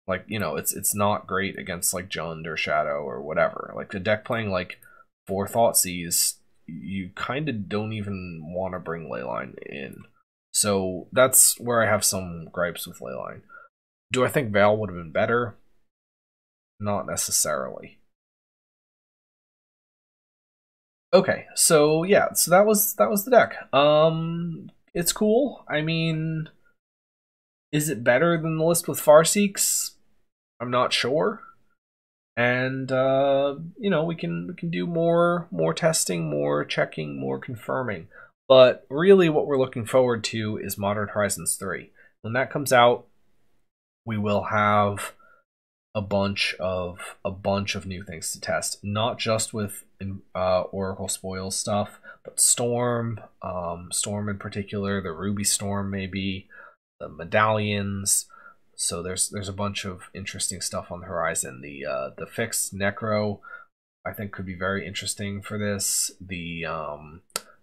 like, you know, it's not great against like Jund or Shadow or whatever. Like the deck playing like 4 Thoughtseize, you kind of don't even want to bring Leyline in. So that's where I have some gripes with Leyline. Do I think Veil would have been better? Not necessarily. Okay, so yeah, so that was the deck. It's cool. I mean, is it better than the list with Farseeks? I'm not sure. And you know, we can do more testing, more checking, more confirming. But really what we're looking forward to is Modern Horizons 3. When that comes out, we will have a bunch of new things to test, not just with Oracle Spoils stuff, but Storm in particular, the Ruby Storm maybe, the medallions. So there's a bunch of interesting stuff on the horizon. The fixed Necro, I think, could be very interesting for this.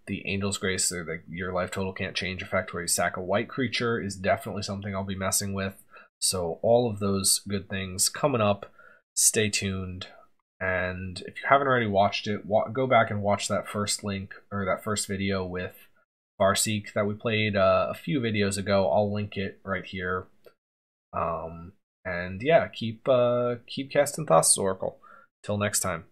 The Angel's Grace, or your life total can't change effect, where you sack a white creature, is definitely something I'll be messing with. So all of those good things coming up. Stay tuned. And if you haven't already watched it, go back and watch that first link, or that first video with Farseek that we played a few videos ago. I'll link it right here. And yeah, keep casting Thassa's Oracle. Till next time.